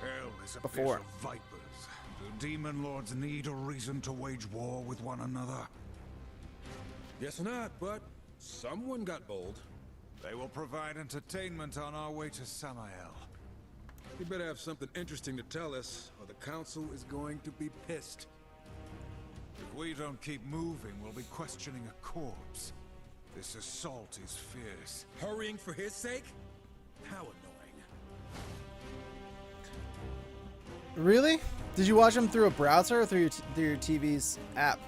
Speaker 5: Hell is a
Speaker 1: before.
Speaker 5: fish of vipers. Do demon lords need a reason to wage war with one another?
Speaker 3: Guess not, but someone got bold.
Speaker 5: They will provide entertainment on our way to Samael.
Speaker 3: We better have something interesting to tell us, or the council is going to be pissed.
Speaker 5: If we don't keep moving, we'll be questioning a corpse. This assault is fierce.
Speaker 3: Hurrying for his sake? How annoying.
Speaker 1: Really? Did you watch them through a browser or through your TV's app?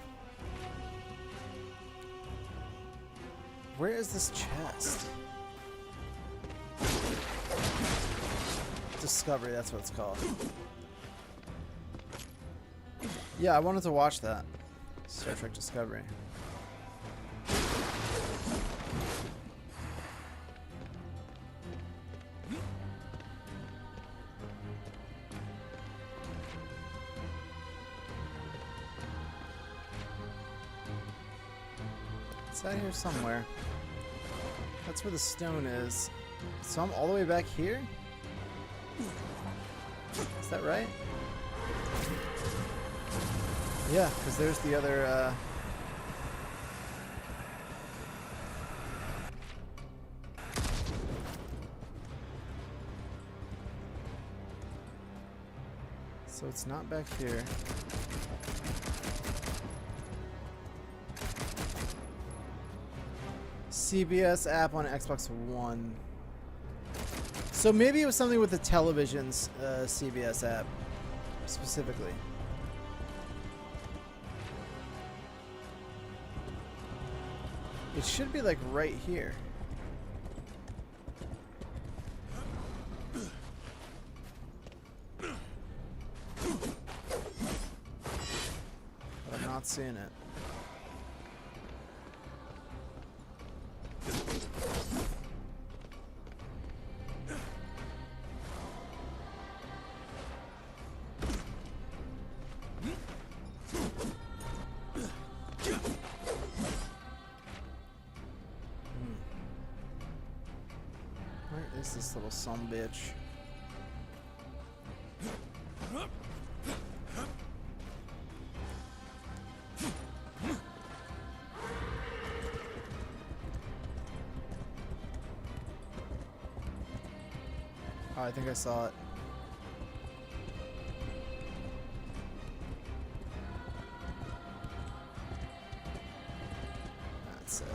Speaker 1: Where is this chest? Discovery, that's what it's called. Yeah, I wanted to watch that. Star Trek Discovery. It's out here somewhere. That's where the stone is. So I'm all the way back here? Is that right? Yeah, because there's the other, So it's not back here. CBS app on Xbox One. So maybe it was something with the television's CBS app specifically. It should be like right here. But I'm not seeing it. Where is this little sumbitch? Oh, I think I saw it. That's it.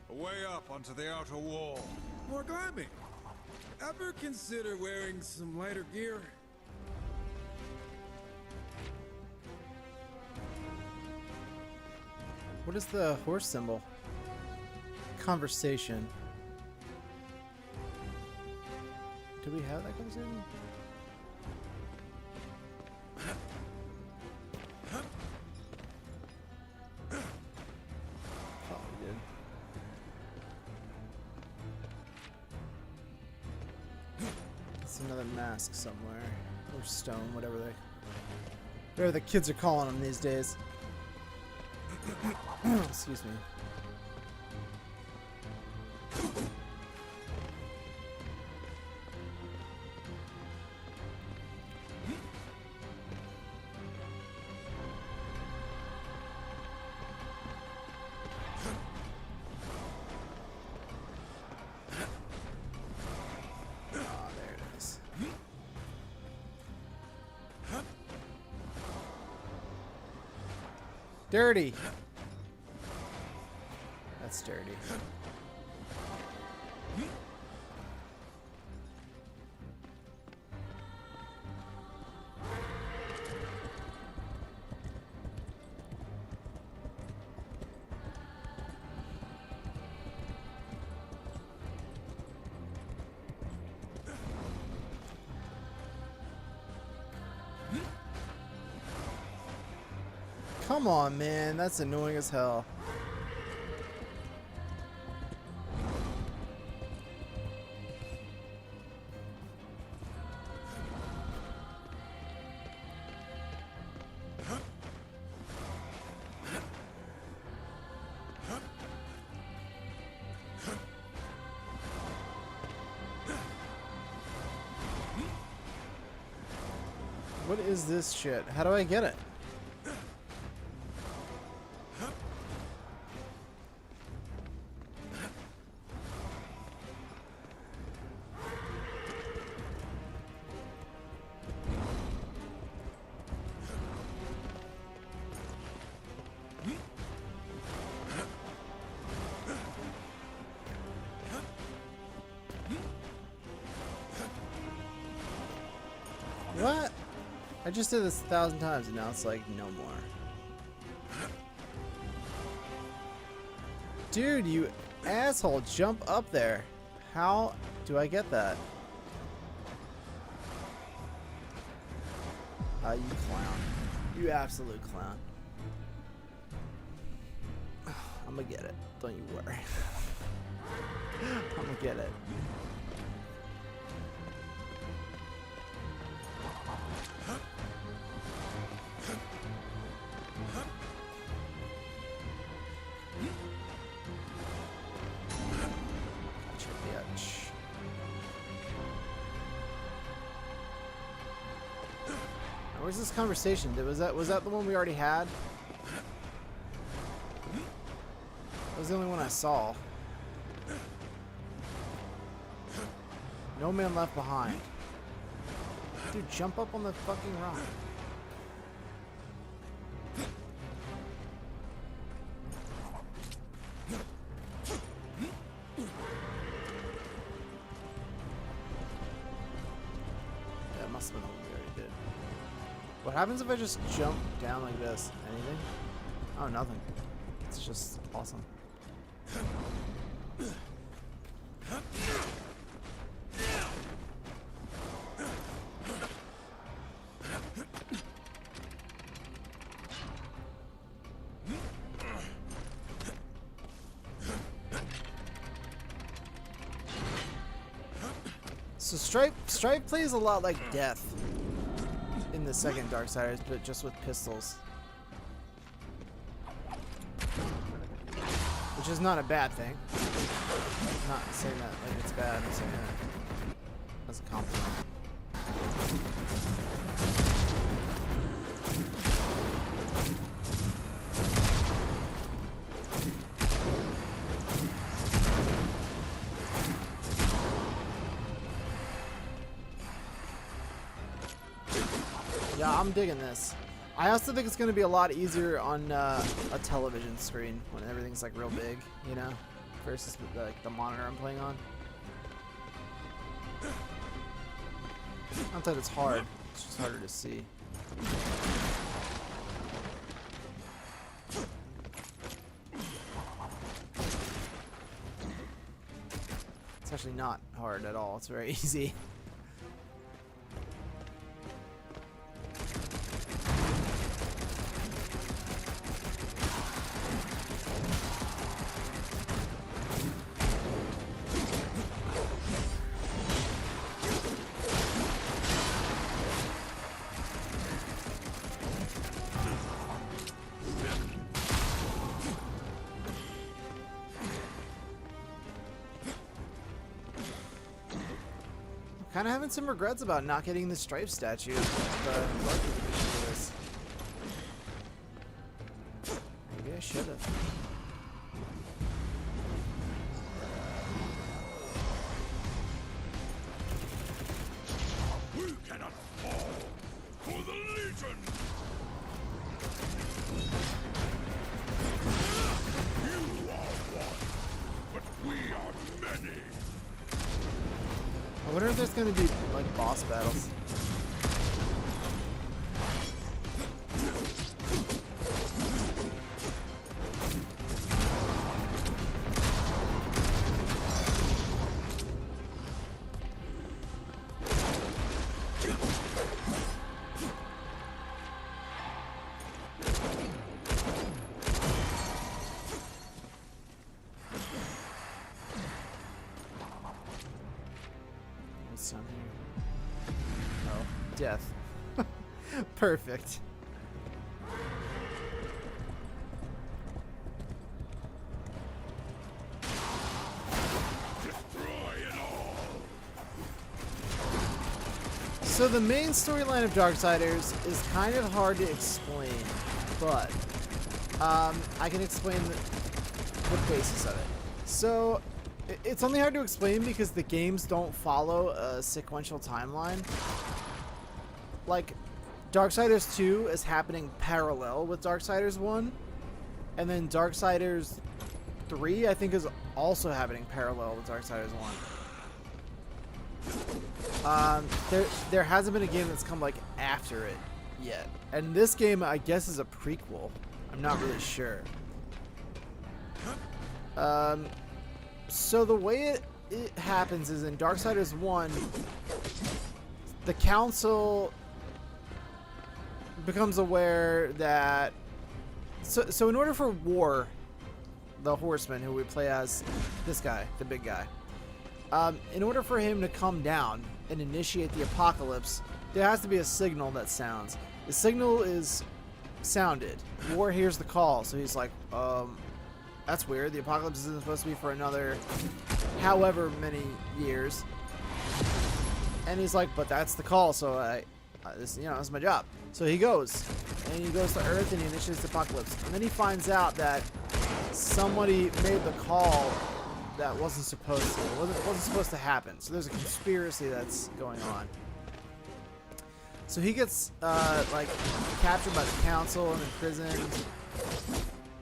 Speaker 5: Way up onto the outer wall.
Speaker 3: More climbing. Ever consider wearing some lighter gear?
Speaker 1: What is the horse symbol? Conversation. Do we have that conversation? Oh, we did. It's another mask somewhere. Or stone, whatever the kids are calling them these days. Excuse me. Dirty. That's dirty. Come on, man. That's annoying as hell. What is this shit? How do I get it? What? I just did this 1,000 times and now it's like no more. Dude, you asshole, jump up there. How do I get that? You clown. You absolute clown. I'm gonna get it. Don't you worry. I'm gonna get it. Where's this conversation? Was that the one we already had? That was the only one I saw. No man left behind. Dude, jump up on the fucking rock. That must have been the one we already did. What happens if I just jump down like this? Anything? Oh, nothing. It's just awesome. So Stripe plays a lot like Death in the second Darksiders, but just with pistols. Which is not a bad thing. I'm not saying that like it's bad, I'm saying that as a compliment. Yeah, I'm digging this. I also think it's going to be a lot easier on a television screen when everything's like real big, you know, versus like the monitor I'm playing on. Not that it's hard, it's just harder to see. It's actually not hard at all, it's very easy. Kind of having some regrets about not getting the Stripe statue. Maybe I should have.
Speaker 2: We cannot fall for the Legion. ready.
Speaker 1: I wonder if there's gonna be like boss battles. What's down here? Oh, death. Perfect. So the main storyline of Darksiders is kind of hard to explain, but I can explain the basis of it. So it's only hard to explain because the games don't follow a sequential timeline. Like, Darksiders 2 is happening parallel with Darksiders 1, and then Darksiders 3, I think, is also happening parallel with Darksiders 1. There hasn't been a game that's come like after it yet, and this game I guess is a prequel. I'm not really sure. So the way it happens is in Darksiders 1, the council becomes aware that so in order for War, the Horsemen, who we play as this guy, the big guy, in order for him to come down and initiate the apocalypse, there has to be a signal that sounds. The signal is sounded. War hears the call, so he's like, that's weird. The apocalypse isn't supposed to be for another however many years. And he's like, but that's the call, so this is my job. So he goes, and he goes to Earth and he initiates the apocalypse. And then he finds out that somebody made the call that wasn't supposed to. It wasn't supposed to happen. So there's a conspiracy that's going on. So he gets like captured by the council and imprisoned.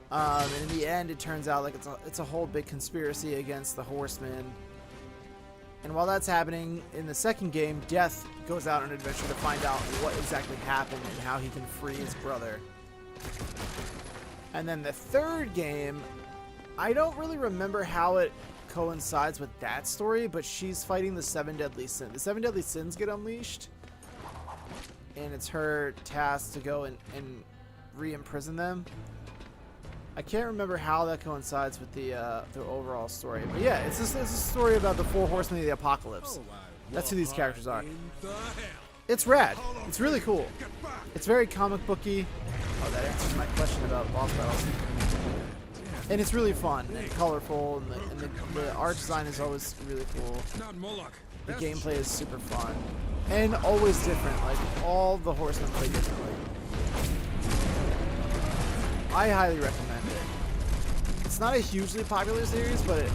Speaker 1: And in the end, it turns out like it's a whole big conspiracy against the Horsemen. And while that's happening, in the second game, Death goes out on an adventure to find out what exactly happened and how he can free his brother. And then the third game, I don't really remember how it coincides with that story, but she's fighting the 7 Deadly Sins. The 7 Deadly Sins get unleashed, and it's her task to go and re-imprison them. I can't remember how that coincides with the overall story, but yeah, it's a story about the 4 Horsemen of the Apocalypse. That's who these characters are. It's rad. It's really cool. It's very comic booky. Oh, that answers my question about boss battles. And it's really fun and colorful, and the art design is always really cool. The gameplay is super fun and always different. Like, all the Horsemen play differently. I highly recommend it. It's not a hugely popular series, but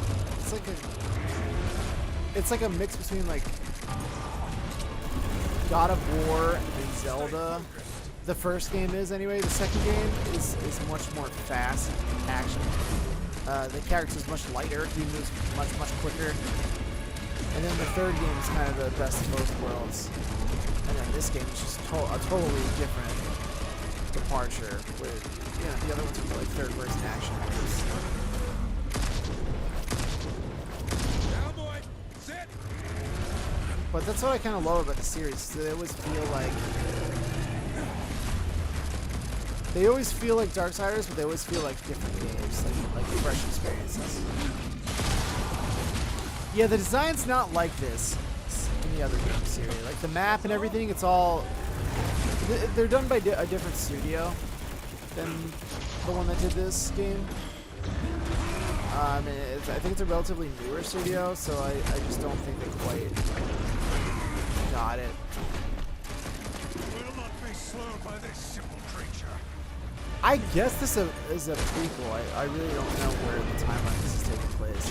Speaker 1: it's like a mix between like God of War and Zelda. The first game is anyway. The second game is much more fast action. The character is much lighter. He moves much quicker. And then the third game is kind of the best of both worlds. And then this game is just a totally different departure, where the other ones are like third-person action games. But that's what I kind of love about the series. They always feel like Darksiders, but they always feel like different games, like fresh experiences. Yeah, the design's not like this in the other game series. Like the map and everything, it's all. They're done by a different studio than the one that did this game. I think it's a relatively newer studio, so I just don't think they quite got it.
Speaker 2: Will not be slowed by this simple creature.
Speaker 1: I guess this is a prequel. I really don't know where the timeline this is taking place,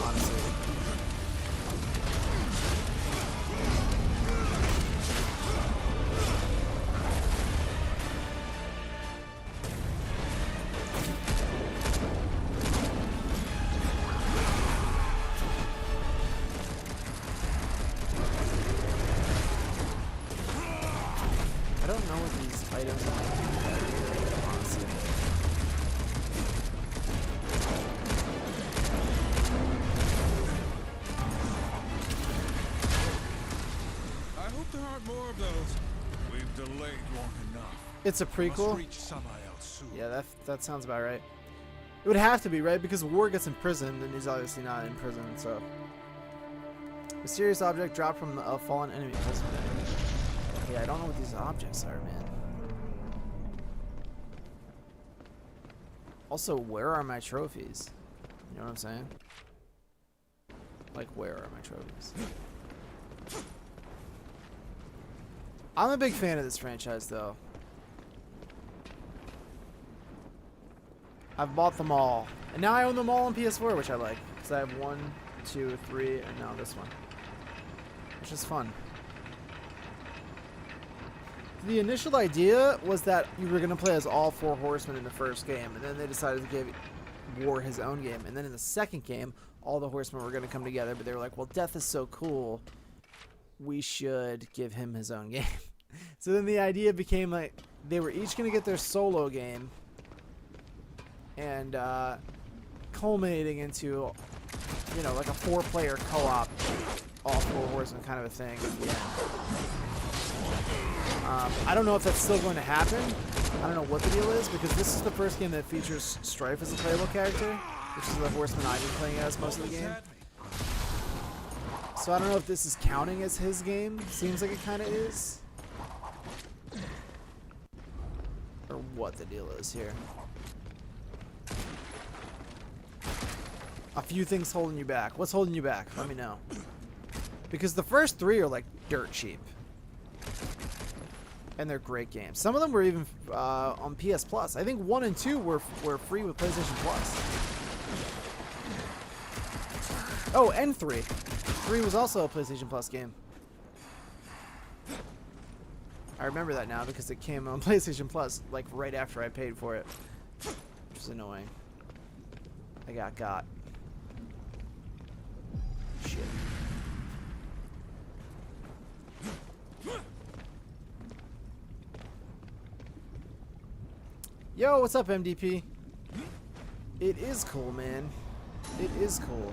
Speaker 1: honestly. items. Honestly.
Speaker 5: I hope there aren't more of those. We've delayed long enough.
Speaker 1: It's a
Speaker 5: Must
Speaker 1: prequel?
Speaker 5: reach Samael soon.
Speaker 1: Yeah, that sounds about right. It would have to be, right? Because War gets imprisoned, and he's obviously not in prison, so... Mysterious object dropped from a fallen enemy. Yeah, I don't know what these objects are, man. Also, where are my trophies? You know what I'm saying? Like, where are my trophies? I'm a big fan of this franchise, though. I've bought them all. And now I own them all on PS4, which I like. Because I have 1, 2, 3, and now this one. Which is fun. The initial idea was that you were going to play as all 4 horsemen in the first game. And then they decided to give War his own game. And then in the second game, all the horsemen were going to come together. But they were like, well, Death is so cool. We should give him his own game. So then the idea became like they were each going to get their solo game. And culminating into, you know, like a 4-player co-op, all 4 horsemen kind of a thing at the end. I don't know if that's still going to happen. I don't know what the deal is, because this is the first game that features Strife as a playable character, which is the horseman I've been playing as most of the game. So I don't know if this is counting as his game. Seems like it kind of is. Or what the deal is here. A few things holding you back. What's holding you back? Let me know. Because the first 3 are like dirt cheap. And they're great games. Some of them were even on PS Plus. I think 1 and 2 were free with PlayStation Plus. Oh, and 3. 3 was also a PlayStation Plus game. I remember that now because it came on PlayStation Plus like right after I paid for it. Which is annoying. I got. Shit. Yo, what's up, MDP? It is cool, man. It is cool.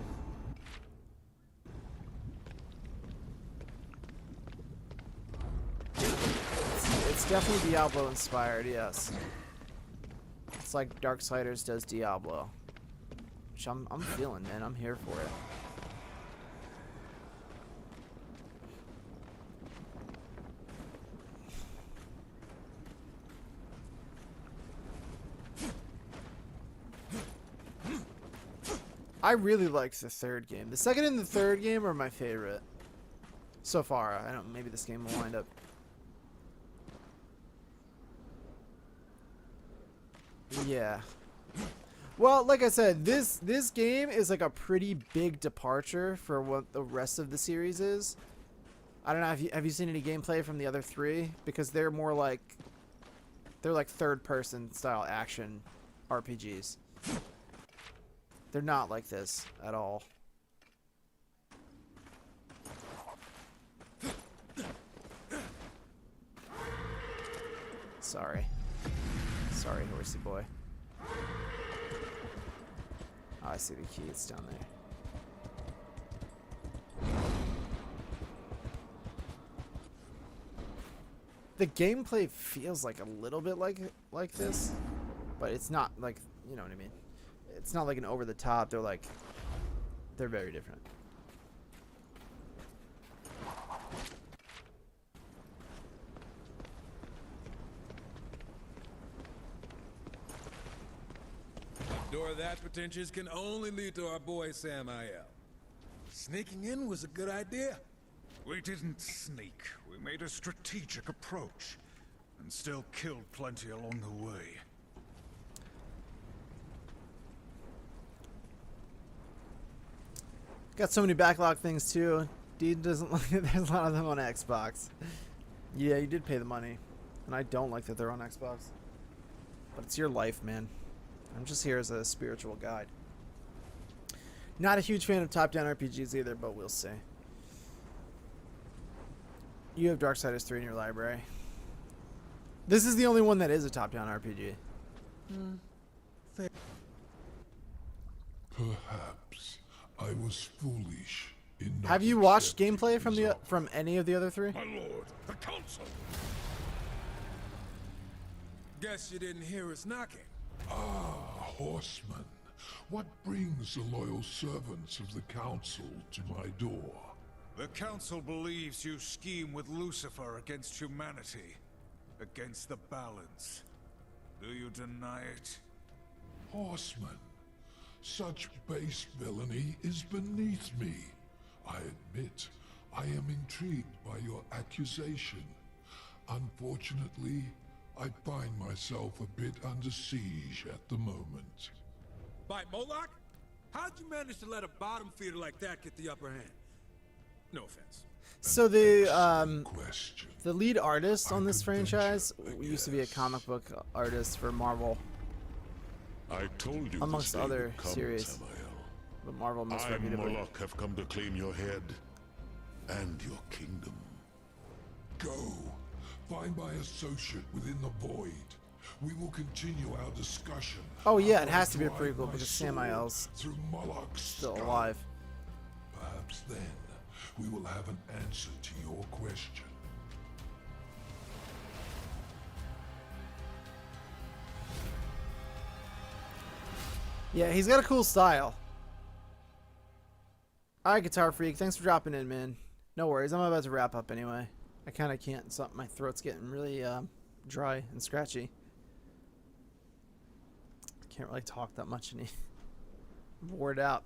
Speaker 1: It's definitely Diablo inspired, yes. It's like Darksiders does Diablo. Which I'm feeling, man. I'm here for it. I really liked the 3rd game. The 2nd and the 3rd game are my favorite so far. I don't. Maybe this game will wind up. Yeah. Well, like I said, this game is like a pretty big departure for what the rest of the series is. I don't know. Have you seen any gameplay from the other 3? Because they're more like third-person style action RPGs. They're not like this at all. Sorry. Sorry, horsey boy. Oh, I see the key. It's down there. The gameplay feels like a little bit like this, but it's not like, you know what I mean. It's not like an over the top. They're very different.
Speaker 3: A door that pretentious can only lead to our boy Samael. Sneaking in was a good idea.
Speaker 5: We didn't sneak. We made a strategic approach. And still killed plenty along the way.
Speaker 1: Got so many backlog things too. Dean doesn't like it. There's a lot of them on Xbox. Yeah, you did pay the money. And I don't like that they're on Xbox. But it's your life, man. I'm just here as a spiritual guide. Not a huge fan of top-down RPGs either, but we'll see. You have Darksiders 3 in your library. This is the only one that is a top-down RPG.
Speaker 2: Perhaps I was foolish in not
Speaker 1: Have you watched
Speaker 2: accepting
Speaker 1: gameplay
Speaker 2: his offer.
Speaker 1: from any of the other three?
Speaker 2: My lord, the council!
Speaker 3: Guess you didn't hear us knocking.
Speaker 2: Ah, Horsemen. What brings the loyal servants of the council to my door?
Speaker 5: The Council believes you scheme with Lucifer against humanity. Against the balance. Do you deny it?
Speaker 2: Horsemen, such base villainy is beneath me. I admit, I am intrigued by your accusation. Unfortunately, I find myself a bit under siege at the moment.
Speaker 3: By Moloch? How'd you manage to let a bottom feeder like that get the upper hand? No offense.
Speaker 1: So
Speaker 2: Question.
Speaker 1: the lead artist on this
Speaker 2: could venture
Speaker 1: franchise
Speaker 2: a
Speaker 1: used to be a
Speaker 2: guess.
Speaker 1: comic book artist for Marvel,
Speaker 6: I told you
Speaker 1: amongst
Speaker 6: this day
Speaker 1: other
Speaker 6: would come,
Speaker 1: series.
Speaker 6: Samael.
Speaker 1: But Marvel most
Speaker 6: I,
Speaker 1: reputably.
Speaker 6: Moloch, have come to claim your head and your kingdom.
Speaker 2: Go. Find my associate within the void. We will continue our discussion.
Speaker 1: Oh yeah, it
Speaker 2: after I
Speaker 1: has to be a
Speaker 2: drive
Speaker 1: prequel
Speaker 2: my
Speaker 1: because
Speaker 2: sword
Speaker 1: Samael's
Speaker 2: through Moloch's
Speaker 1: still
Speaker 2: skull.
Speaker 1: alive.
Speaker 2: Perhaps then we will have an answer to your question.
Speaker 1: Yeah, he's got a cool style. Alright, Guitar Freak, thanks for dropping in, man. No worries, I'm about to wrap up anyway. I kind of can't, my throat's getting really dry and scratchy. Can't really talk that much, and I'm bored out.